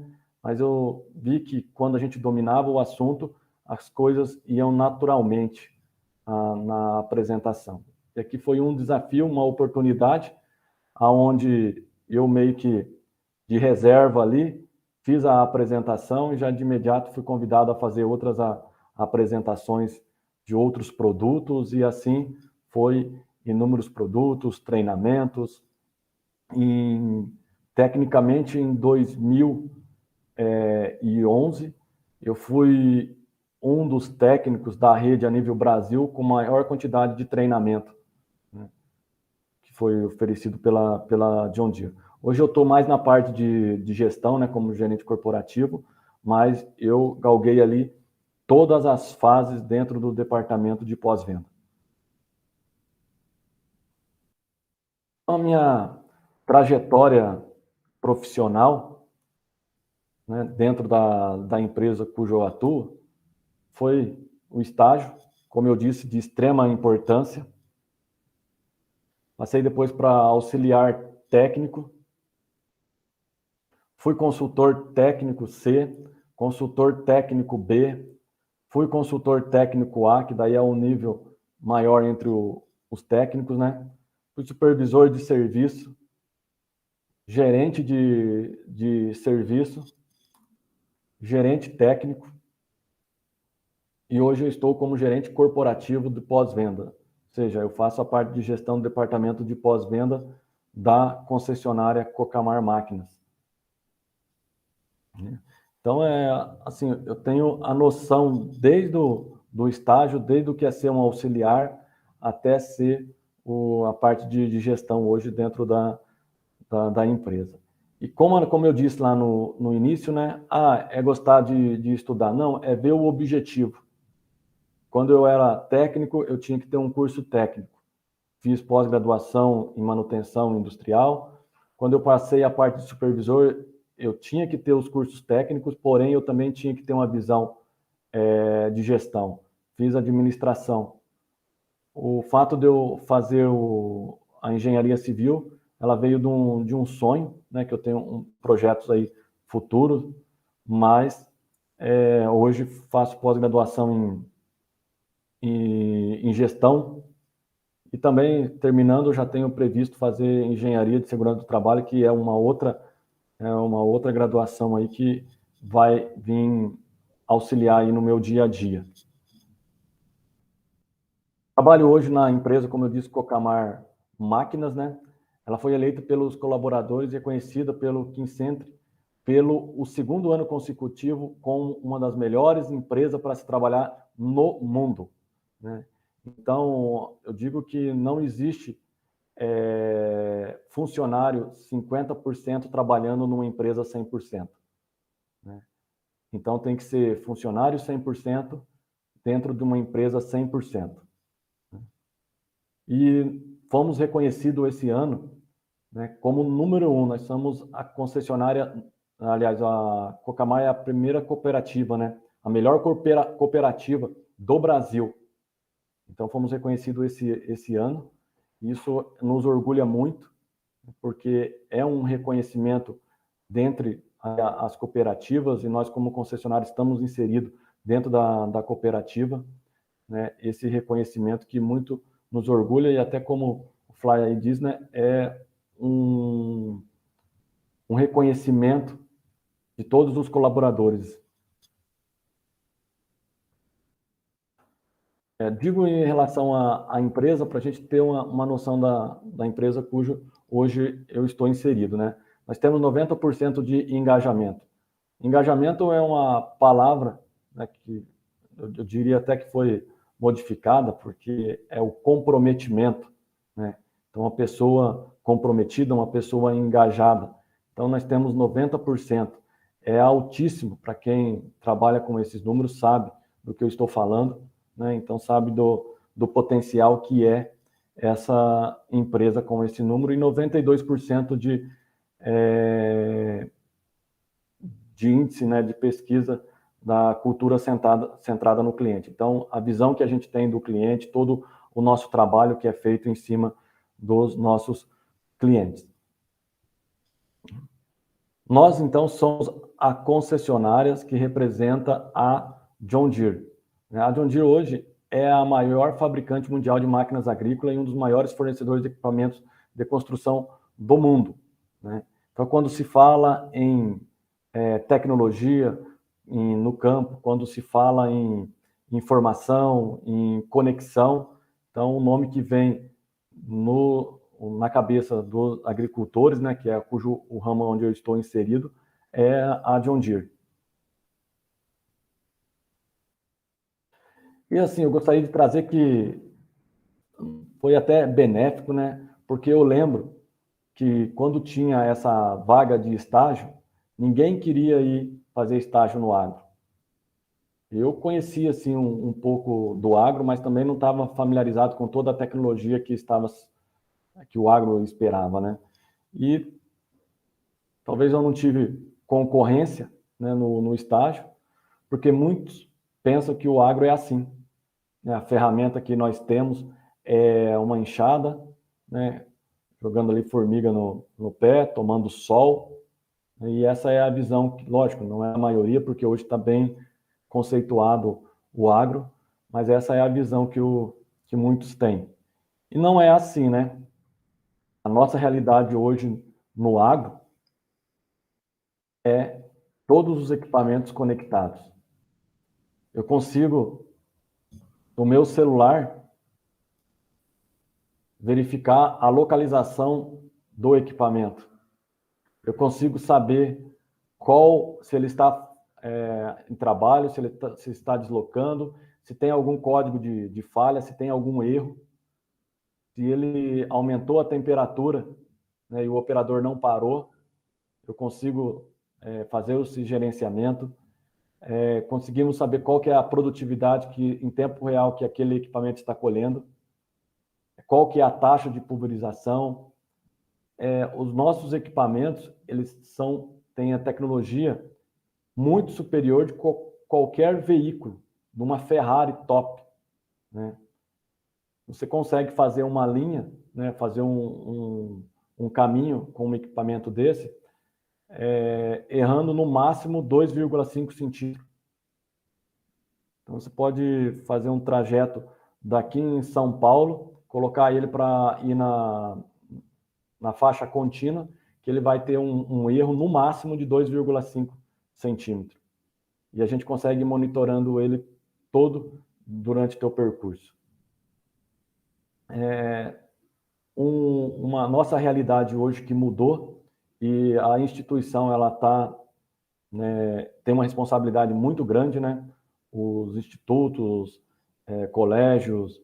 Mas eu vi que quando a gente dominava o assunto, as coisas iam naturalmente na apresentação. E aqui foi um desafio, uma oportunidade, aonde eu meio que de reserva ali, fiz a apresentação e já de imediato fui convidado a fazer outras apresentações de outros produtos e assim foi inúmeros produtos, treinamentos. Tecnicamente, em 2011, eu fui um dos técnicos da rede a nível Brasil com maior quantidade de treinamento, né, que foi oferecido pela John Deere. Hoje eu estou mais na parte de gestão, né, como gerente corporativo, mas eu galguei ali todas as fases dentro do departamento de pós-venda. A minha trajetória profissional, né, dentro da empresa cujo eu atuo, foi o estágio, como eu disse, de extrema importância. Passei depois para auxiliar técnico, fui consultor técnico C, consultor técnico B, fui consultor técnico A, que daí é um nível maior entre os técnicos, né? Fui supervisor de serviço, gerente de serviço, gerente técnico, e hoje eu estou como gerente corporativo de pós-venda. Ou seja, eu faço a parte de gestão do departamento de pós-venda da concessionária Cocamar Máquinas. Então, assim, eu tenho a noção desde do estágio, desde o que é ser um auxiliar, até ser a parte de gestão hoje dentro da empresa. E como eu disse lá no início, né? É gostar de estudar. Não, é ver o objetivo. Quando eu era técnico, eu tinha que ter um curso técnico. Fiz pós-graduação em manutenção industrial. Quando eu passei a parte de supervisor, eu tinha que ter os cursos técnicos, porém eu também tinha que ter uma visão de gestão. Fiz administração. O fato de eu fazer a engenharia civil, ela veio de um sonho, né, que eu tenho projetos aí futuros, mas hoje faço pós-graduação em gestão e também, terminando, já tenho previsto fazer engenharia de segurança do trabalho, que é uma outra graduação aí que vai vir auxiliar aí no meu dia a dia. Trabalho hoje na empresa, como eu disse, Cocamar Máquinas, né? Ela foi eleita pelos colaboradores e reconhecida pelo Kincentre pelo o segundo ano consecutivo como uma das melhores empresas para se trabalhar no mundo, né? Então, eu digo que não existe funcionário 50% trabalhando numa empresa 100%. Né? Então, tem que ser funcionário 100% dentro de uma empresa 100%. Né? E fomos reconhecidos esse ano, né, como número 1. Nós somos a concessionária, aliás, a Cocamar é a primeira cooperativa, né, a melhor cooperativa do Brasil. Então, fomos reconhecidos esse ano. Isso nos orgulha muito, porque é um reconhecimento dentre as cooperativas, e nós, como concessionários, estamos inseridos dentro da cooperativa, né? Esse reconhecimento que muito nos orgulha, e até como o Fly aí diz, né, é um reconhecimento de todos os colaboradores. Digo em relação à empresa, para a gente ter uma noção da empresa cujo hoje eu estou inserido, né? Nós temos 90% de engajamento. Engajamento é uma palavra, né, que eu diria até que foi modificada, porque é o comprometimento, né? Então, uma pessoa comprometida, uma pessoa engajada. Então, nós temos 90%. É altíssimo, para quem trabalha com esses números, sabe do que eu estou falando, né? Então, sabe do potencial que é essa empresa com esse número, e 92% de índice, né, de pesquisa da cultura centrada no cliente. Então, a visão que a gente tem do cliente, todo o nosso trabalho que é feito em cima dos nossos clientes. Nós, então, somos a concessionária que representa a John Deere. A John Deere hoje é a maior fabricante mundial de máquinas agrícolas e um dos maiores fornecedores de equipamentos de construção do mundo, né? Então, quando se fala em tecnologia no campo, quando se fala em informação, em conexão, então o nome que vem na cabeça dos agricultores, né, que é o ramo onde eu estou inserido, é a John Deere. E assim, eu gostaria de trazer que foi até benéfico, né, porque eu lembro que quando tinha essa vaga de estágio, ninguém queria ir fazer estágio no agro. Eu conhecia assim um pouco do agro, mas também não estava familiarizado com toda a tecnologia que o agro esperava, né? E talvez eu não tive concorrência, né, no estágio, porque muitos pensam que o agro é assim, né? A ferramenta que nós temos é uma enxada, né, jogando ali formiga no pé, tomando sol. E essa é a visão, que, lógico, não é a maioria, porque hoje está bem conceituado o agro, mas essa é a visão que muitos têm. E não é assim, né? A nossa realidade hoje no agro é todos os equipamentos conectados. Eu consigo, no meu celular, verificar a localização do equipamento. Eu consigo saber se ele está em trabalho, se ele se está deslocando, se tem algum código de falha, se tem algum erro, se ele aumentou a temperatura, né, e o operador não parou, eu consigo fazer esse gerenciamento. Conseguimos saber qual que é a produtividade em tempo real que aquele equipamento está colhendo, qual que é a taxa de pulverização. Os nossos equipamentos, eles têm a tecnologia muito superior de qualquer veículo, de uma Ferrari top, né? Você consegue fazer uma linha, né, fazer um caminho com um equipamento desse, errando no máximo 2,5 centímetros. Então, você pode fazer um trajeto daqui em São Paulo, colocar ele para ir na faixa contínua, que ele vai ter um erro no máximo de 2,5 centímetros. E a gente consegue ir monitorando ele todo durante o teu percurso. Uma nossa realidade hoje que mudou, e a instituição ela tem uma responsabilidade muito grande, né? Os institutos, colégios,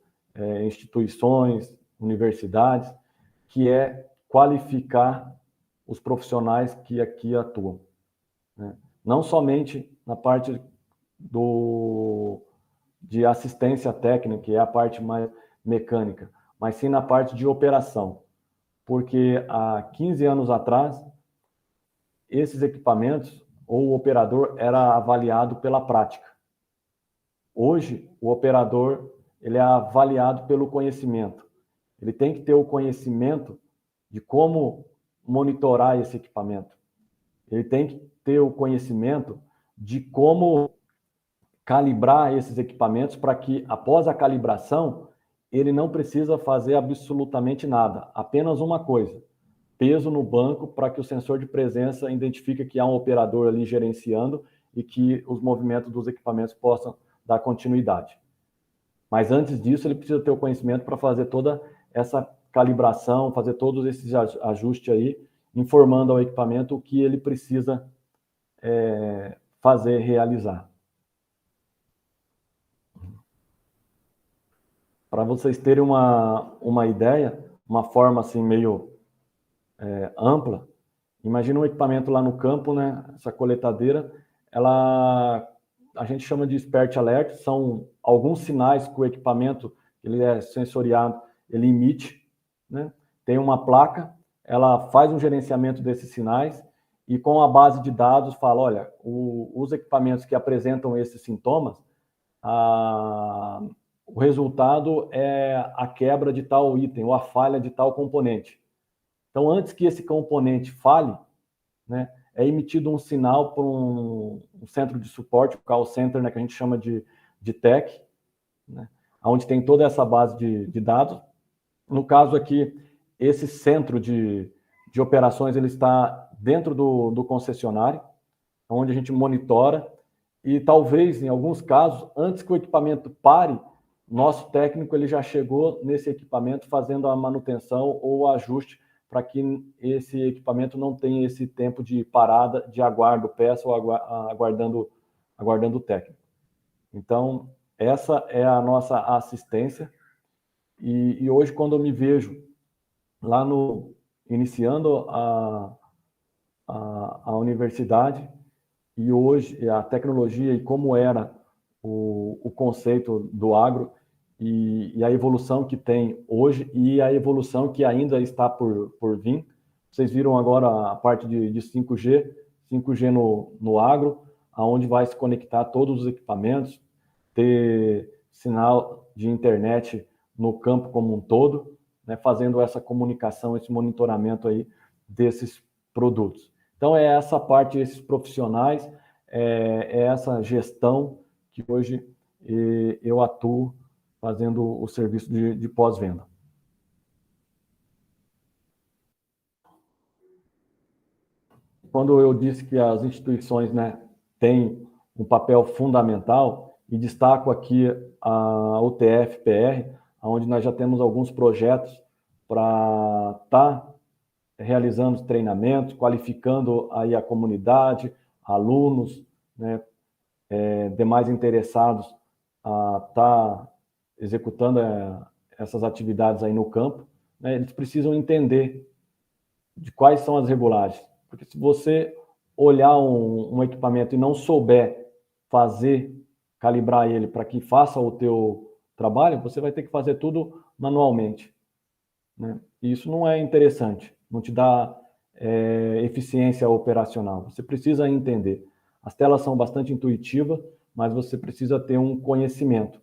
instituições, universidades, que é qualificar os profissionais que aqui atuam, né? Não somente na parte de assistência técnica, que é a parte mais mecânica, mas sim na parte de operação. Porque há 15 anos atrás, esses equipamentos, ou o operador era avaliado pela prática. Hoje, o operador ele é avaliado pelo conhecimento. Ele tem que ter o conhecimento de como monitorar esse equipamento. Ele tem que ter o conhecimento de como calibrar esses equipamentos para que, após a calibração, ele não precisa fazer absolutamente nada, apenas uma coisa: peso no banco, para que o sensor de presença identifique que há um operador ali gerenciando e que os movimentos dos equipamentos possam dar continuidade. Mas antes disso, ele precisa ter o conhecimento para fazer toda essa calibração, fazer todos esses ajustes aí, informando ao equipamento o que ele precisa realizar. Para vocês terem uma ideia, uma forma assim meio ampla, imagina um equipamento lá no campo, né? Essa coletadeira, a gente chama de Expert Alert, são alguns sinais que o equipamento, ele é sensoriado, ele emite, né? Tem uma placa, ela faz um gerenciamento desses sinais e com a base de dados fala, olha, os equipamentos que apresentam esses sintomas, o resultado é a quebra de tal item ou a falha de tal componente. Então, antes que esse componente falhe, né, é emitido um sinal para um centro de suporte, o call center, né, que a gente chama de tech, né, onde tem toda essa base de dados. No caso aqui, esse centro de operações ele está dentro do concessionário, onde a gente monitora e talvez, em alguns casos, antes que o equipamento pare, nosso técnico ele já chegou nesse equipamento fazendo a manutenção ou o ajuste para que esse equipamento não tenha esse tempo de parada, de aguardo peça ou aguardando o técnico. Então, essa é a nossa assistência. E hoje, quando eu me vejo lá iniciando a universidade, e hoje a tecnologia e como era o conceito do agro e a evolução que tem hoje e a evolução que ainda está por vir. Vocês viram agora a parte de 5G no agro, aonde vai se conectar todos os equipamentos, ter sinal de internet no campo como um todo, né, fazendo essa comunicação, esse monitoramento aí desses produtos. Então, é essa parte, esses profissionais, é essa gestão que hoje eu atuo fazendo o serviço de pós-venda. Quando eu disse que as instituições, né, têm um papel fundamental, e destaco aqui a UTF-PR, onde nós já temos alguns projetos para estar realizando treinamentos, qualificando aí a comunidade, alunos, né, demais interessados a estar executando essas atividades aí no campo, né, eles precisam entender de quais são as regulagens. Porque se você olhar um equipamento e não souber calibrar ele para que faça o teu trabalho, você vai ter que fazer tudo manualmente, né? E isso não é interessante, não te dá eficiência operacional. Você precisa entender. As telas são bastante intuitivas, mas você precisa ter um conhecimento,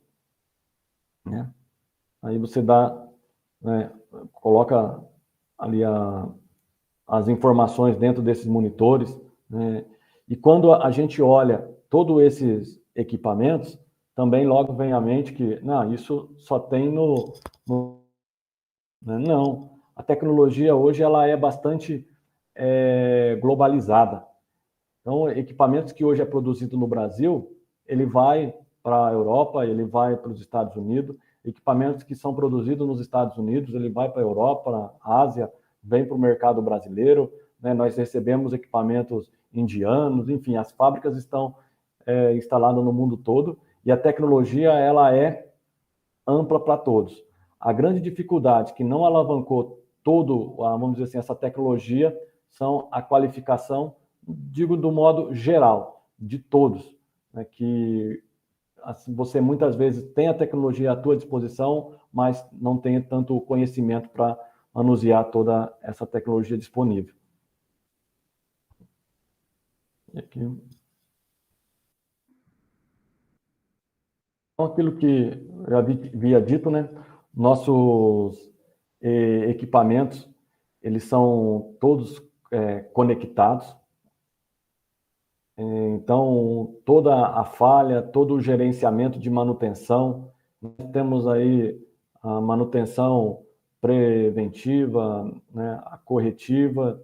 né? Aí você coloca ali as informações dentro desses monitores, né? E quando a gente olha todos esses equipamentos, também logo vem à mente que, não, isso só tem Não, a tecnologia hoje ela é bastante globalizada. Então, equipamentos que hoje é produzido no Brasil, ele vai para a Europa, ele vai para os Estados Unidos. Equipamentos que são produzidos nos Estados Unidos, ele vai para a Europa, a Ásia, vem para o mercado brasileiro, né? Nós recebemos equipamentos indianos, enfim, as fábricas estão instaladas no mundo todo e a tecnologia ela é ampla para todos. A grande dificuldade que não alavancou vamos dizer assim, essa tecnologia são a qualificação, digo do modo geral, de todos, né? Que assim, você muitas vezes tem a tecnologia à tua disposição, mas não tem tanto conhecimento para manusear toda essa tecnologia disponível. E aqui. Então, aquilo que eu havia dito, né? Nossos equipamentos, eles são todos conectados. Então, toda a falha, todo o gerenciamento de manutenção, nós temos aí a manutenção preventiva, né, a corretiva,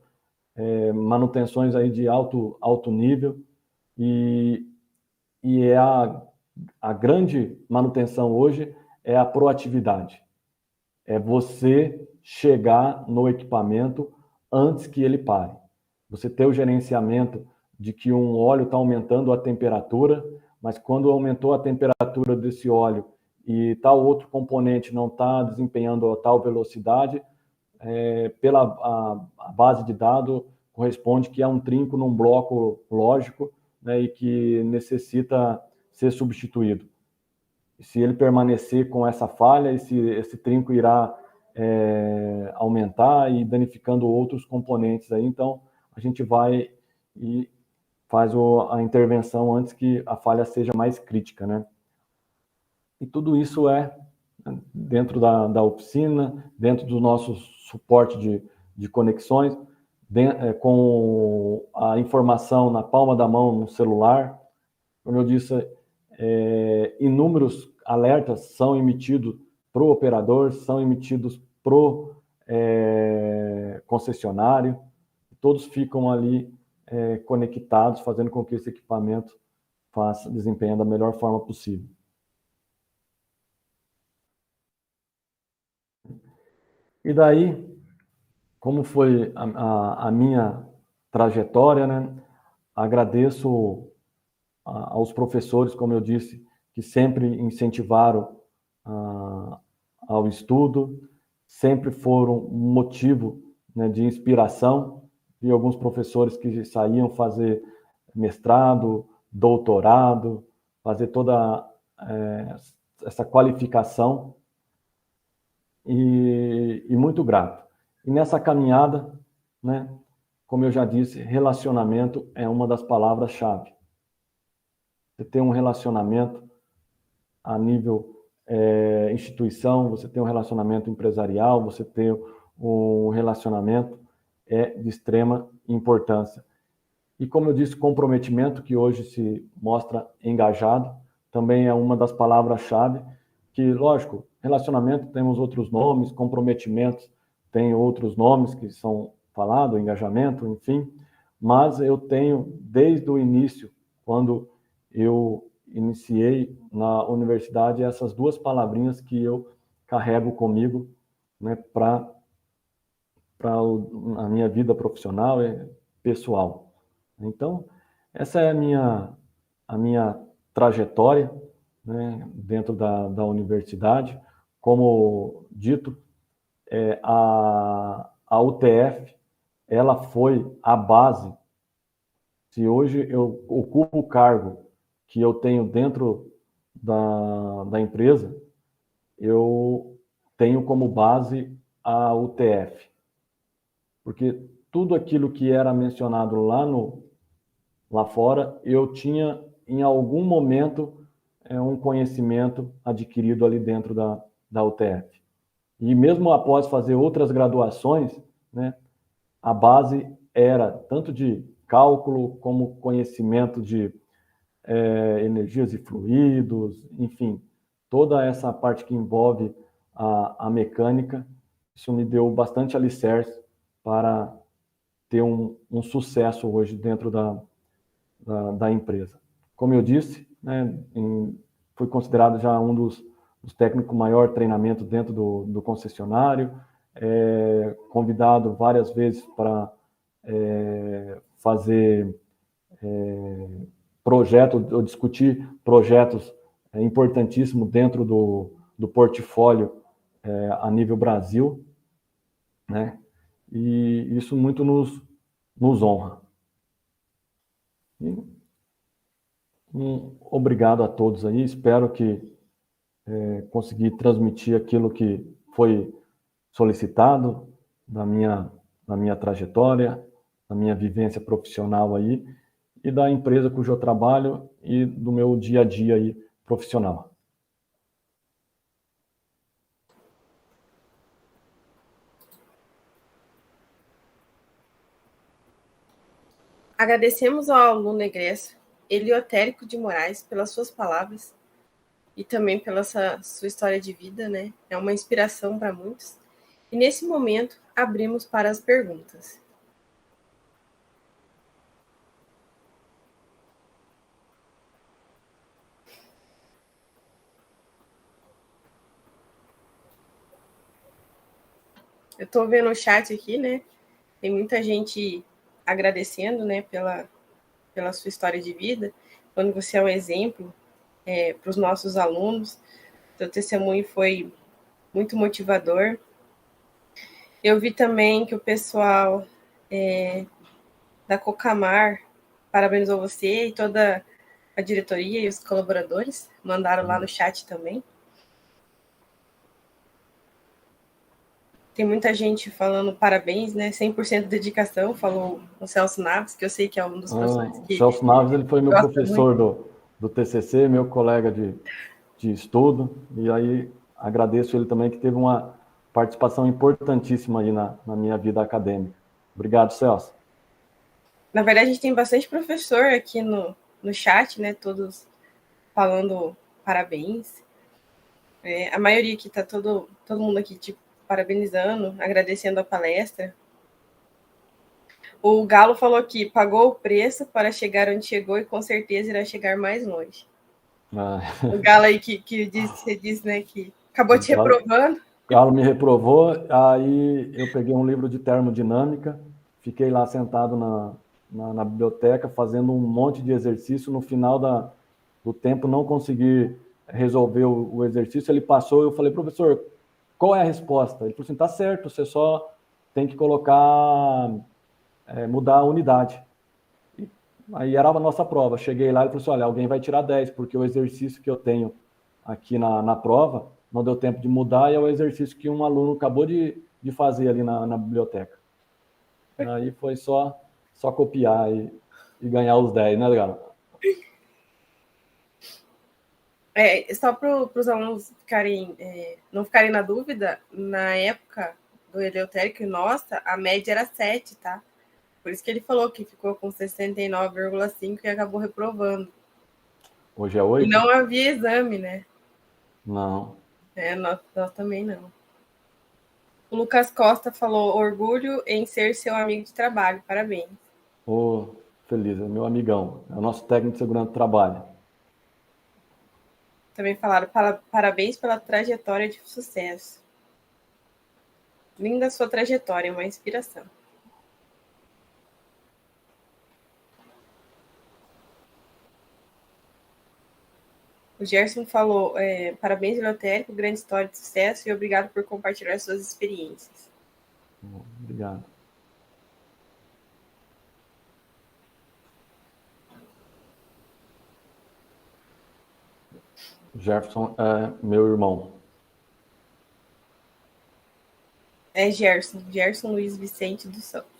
manutenções aí de alto nível, e a grande manutenção hoje é a proatividade. É você chegar no equipamento antes que ele pare. Você ter o gerenciamento de que um óleo está aumentando a temperatura, mas quando aumentou a temperatura desse óleo e tal outro componente não está desempenhando a tal velocidade, pela a base de dados corresponde que é um trinco num bloco lógico, né, e que necessita ser substituído. Se ele permanecer com essa falha, esse trinco irá aumentar e danificando outros componentes aí. Então, a gente vai e faz a intervenção antes que a falha seja mais crítica, né? E tudo isso dentro da oficina, dentro do nosso suporte de conexões, com a informação na palma da mão, no celular. Como eu disse, inúmeros alertas são emitidos para o operador, são emitidos para o concessionário, todos ficam ali conectados, fazendo com que esse equipamento desempenhe da melhor forma possível. E daí, como foi a minha trajetória, né? Agradeço aos professores, como eu disse, que sempre incentivaram ao estudo, sempre foram um motivo, né, de inspiração, e alguns professores que saíam fazer mestrado, doutorado, fazer toda essa qualificação, e muito grato. E nessa caminhada, né, como eu já disse, relacionamento é uma das palavras-chave. Você tem um relacionamento a nível instituição, você tem um relacionamento empresarial, você tem um relacionamento de extrema importância. E como eu disse, comprometimento, que hoje se mostra engajado, também é uma das palavras-chave, que, lógico, relacionamento temos outros nomes, comprometimentos tem outros nomes que são falados, engajamento, enfim, mas eu tenho, desde o início, quando eu iniciei na universidade, essas duas palavrinhas que eu carrego comigo, né, para a minha vida profissional e pessoal. Então, essa é a minha trajetória, né, dentro da universidade. Como dito, a UTF, ela foi a base. Se hoje eu ocupo o cargo que eu tenho dentro da empresa, eu tenho como base a UTF. Porque tudo aquilo que era mencionado lá fora, eu tinha, em algum momento, um conhecimento adquirido ali dentro da UTF. E mesmo após fazer outras graduações, né, a base era tanto de cálculo como conhecimento de energias e fluidos, enfim, toda essa parte que envolve a mecânica. Isso me deu bastante alicerce para ter um sucesso hoje dentro da empresa. Como eu disse, né, fui considerado já um dos técnicos com maior treinamento dentro do concessionário, convidado várias vezes para fazer projetos, ou discutir projetos importantíssimos dentro do portfólio a nível Brasil, né? E isso muito nos honra. Obrigado a todos aí, espero que consegui transmitir aquilo que foi solicitado da minha trajetória, da minha vivência profissional aí, e da empresa cujo eu trabalho e do meu dia a dia aí profissional. Agradecemos ao aluno egresso Eliotérico de Moraes pelas suas palavras e também pela sua história de vida, né? É uma inspiração para muitos. E nesse momento, abrimos para as perguntas. Eu estou vendo o chat aqui, né? Tem muita gente agradecendo, né, pela sua história de vida, quando você é um exemplo para os nossos alunos. Seu testemunho foi muito motivador. Eu vi também que o pessoal da Cocamar parabenizou você e toda a diretoria e os colaboradores. Mandaram lá no chat também. Tem muita gente falando parabéns, né? 100% de dedicação, falou o Celso Naves, que eu sei que é um dos professores que... O Celso Naves, ele foi meu professor muito do TCC, meu colega de estudo, e aí agradeço ele também, que teve uma participação importantíssima aí na minha vida acadêmica. Obrigado, Celso. Na verdade, a gente tem bastante professor aqui no chat, né? Todos falando parabéns. A maioria aqui tá todo mundo aqui te parabenizando, agradecendo a palestra. O Galo falou que pagou o preço para chegar onde chegou e com certeza irá chegar mais longe. O Galo aí que disse, né, que acabou te reprovando. O Galo me reprovou, aí eu peguei um livro de termodinâmica, fiquei lá sentado na biblioteca fazendo um monte de exercício. No final do tempo não consegui resolver o exercício. Ele passou, eu falei: professor, qual é a resposta? Ele falou assim: tá certo, você só tem que mudar a unidade. Aí era a nossa prova. Cheguei lá e falei assim: olha, alguém vai tirar 10, porque o exercício que eu tenho aqui na prova não deu tempo de mudar, e é o exercício que um aluno acabou de fazer ali na biblioteca. Aí foi só copiar e ganhar os 10, né, galera? Só para os alunos não ficarem na dúvida, na época do Eleutério, nossa, a média era 7, tá? Por isso que ele falou que ficou com 69,5 e acabou reprovando. Hoje é 8? E não havia exame, né? Não. Nós também não. O Lucas Costa falou: orgulho em ser seu amigo de trabalho, parabéns. Feliz, é meu amigão, é o nosso técnico de segurança do trabalho. Também falaram: parabéns pela trajetória de sucesso. Linda sua trajetória, uma inspiração. O Gerson falou: parabéns, Eleutério, grande história de sucesso e obrigado por compartilhar suas experiências. Obrigado. Jefferson é meu irmão. É Gerson Luiz Vicente dos Santos.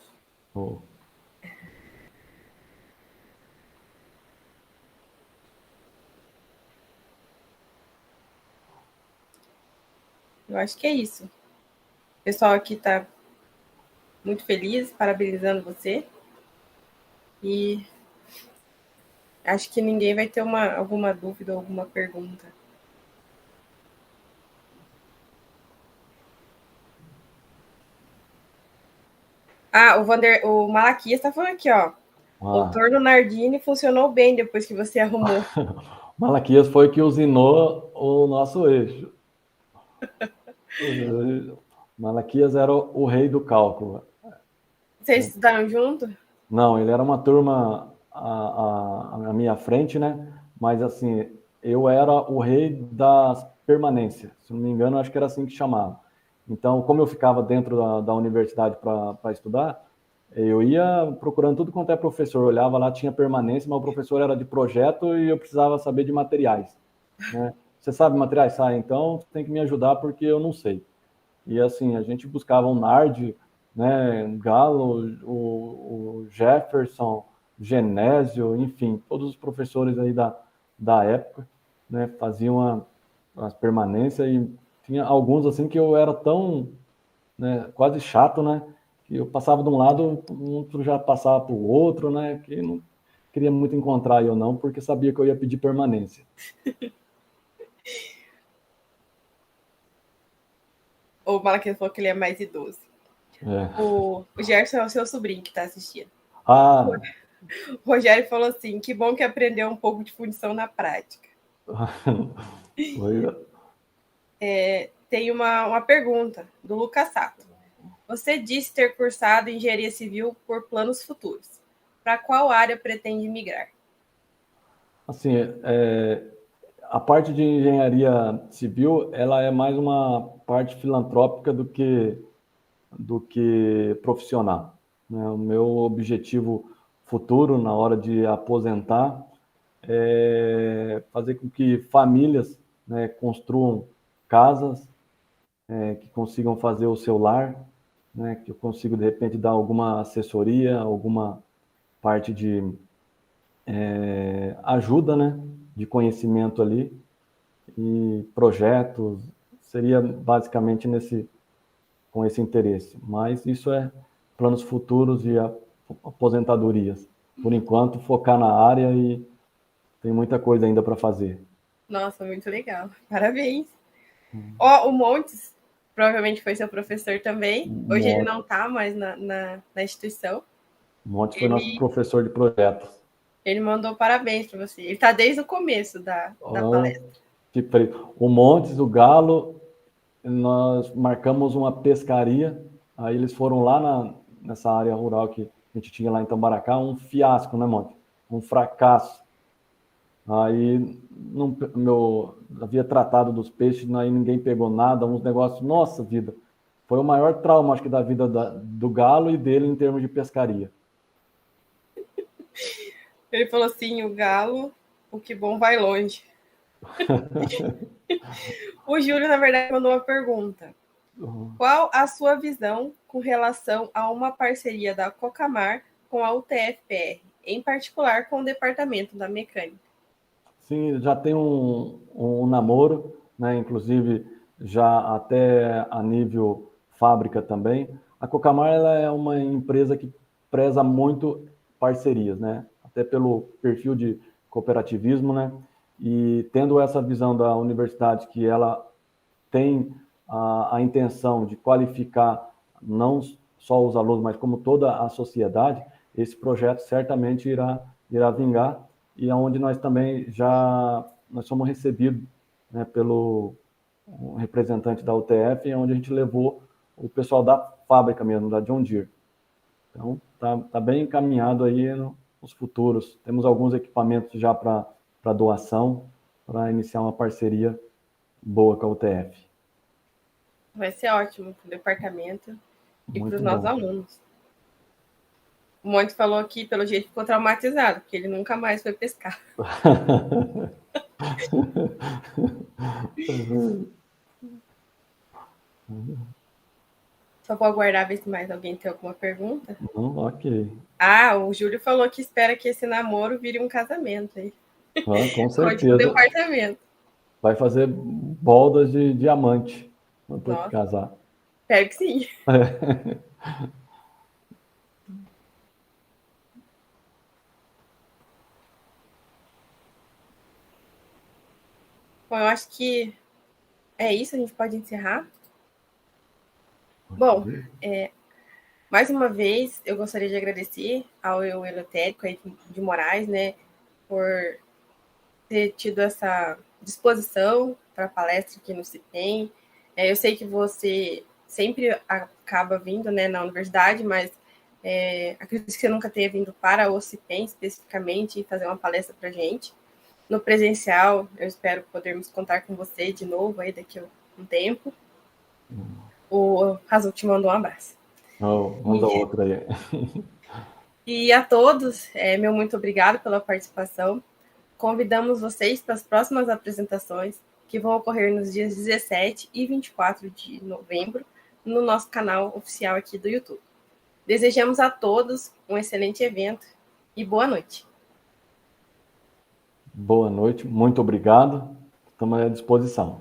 Eu acho que é isso. O pessoal aqui está muito feliz, parabenizando você. E acho que ninguém vai ter alguma dúvida ou alguma pergunta. O Malaquias está falando aqui, ó. O torno Nardini funcionou bem depois que você arrumou. Malaquias foi que usinou o nosso eixo. Malaquias era o rei do cálculo. Vocês estudaram junto? Não, ele era uma turma à minha frente, né? Mas assim, eu era o rei das permanências. Se não me engano, acho que era assim que chamava. Então, como eu ficava dentro da universidade para estudar, eu ia procurando tudo quanto é professor. Eu olhava lá, tinha permanência, mas o professor era de projeto e eu precisava saber de materiais, né? Você sabe materiais? Então tem que me ajudar porque eu não sei. E assim, a gente buscava um NARD, né, Galo, o Jefferson, Genésio, enfim, todos os professores aí da época, né, faziam as permanências, e tinha alguns assim que eu era tão, né, quase chato, né, que eu passava de um lado, o outro já passava para o outro, né, que não queria muito encontrar eu não, porque sabia que eu ia pedir permanência. O Malaquias falou que ele é mais idoso. O Gerson é o seu sobrinho que está assistindo. O Rogério falou assim: que bom que aprendeu um pouco de fundição na prática. Tem uma pergunta do Lucas Sato. Você disse ter cursado engenharia civil por planos futuros. para qual área pretende migrar? Assim, a parte de engenharia civil, ela é mais uma parte filantrópica do que profissional, né? O meu objetivo futuro, na hora de aposentar, é fazer com que famílias, né, construam casas, que consigam fazer o seu lar, né, que eu consiga, de repente, dar alguma assessoria, alguma parte de ajuda, né, de conhecimento ali, e projetos, seria basicamente com esse interesse. Mas isso é planos futuros e aposentadorias. Por enquanto, focar na área e tem muita coisa ainda para fazer. Nossa, muito legal. Parabéns. Ó, o Montes provavelmente foi seu professor também. Hoje ele não está mais na instituição. Montes foi nosso professor de projetos. Ele mandou parabéns para você. Ele está desde o começo da palestra. O Montes, o Galo, nós marcamos uma pescaria, aí eles foram lá nessa área rural que a gente tinha lá em Tambaracá, um fiasco, né, Montes? Um fracasso. Aí havia tratado dos peixes, aí ninguém pegou nada, uns negócios, nossa vida. Foi o maior trauma, acho que, da vida do Galo e dele em termos de pescaria. Ele falou assim, o Galo, o que bom vai longe. O Júlio, na verdade, mandou uma pergunta. Qual a sua visão com relação a uma parceria da Cocamar com a UTF-PR, em particular com o Departamento da Mecânica? Sim, já tem um namoro, né? Inclusive já até a nível fábrica também. A Cocamar, ela é uma empresa que preza muito parcerias, né? Até pelo perfil de cooperativismo, né? E tendo essa visão da universidade que ela tem a intenção de qualificar não só os alunos, mas como toda a sociedade, esse projeto certamente irá vingar, e onde nós também nós somos recebidos, né, pelo representante da UTF, onde a gente levou o pessoal da fábrica mesmo, da John Deere. Então, tá bem encaminhado aí nos futuros. Temos alguns equipamentos já para doação, para iniciar uma parceria boa com a UTF. Vai ser ótimo para o departamento e para os nossos alunos. O Monte falou aqui, pelo jeito, ficou traumatizado, porque ele nunca mais foi pescar. Só vou aguardar ver se mais alguém tem alguma pergunta. Ok. O Júlio falou que espera que esse namoro vire um casamento aí. Com certeza. Departamento. Vai fazer boldas de diamante depois de casar. Espero que sim. Bom, eu acho que é isso, a gente pode encerrar. Bom, mais uma vez, eu gostaria de agradecer ao Eleutério de Moraes, né, por ter tido essa disposição para a palestra aqui no CIPEM. Eu sei que você sempre acaba vindo, né, na universidade, mas acredito que você nunca tenha vindo para o CIPEM especificamente e fazer uma palestra para a gente. No presencial, eu espero podermos contar com você de novo aí daqui a um tempo. O Razul te mandou um abraço. Manda outra aí. E a todos, meu muito obrigado pela participação. Convidamos vocês para as próximas apresentações, que vão ocorrer nos dias 17 e 24 de novembro, no nosso canal oficial aqui do YouTube. Desejamos a todos um excelente evento e boa noite. Boa noite, muito obrigado. Estamos à disposição.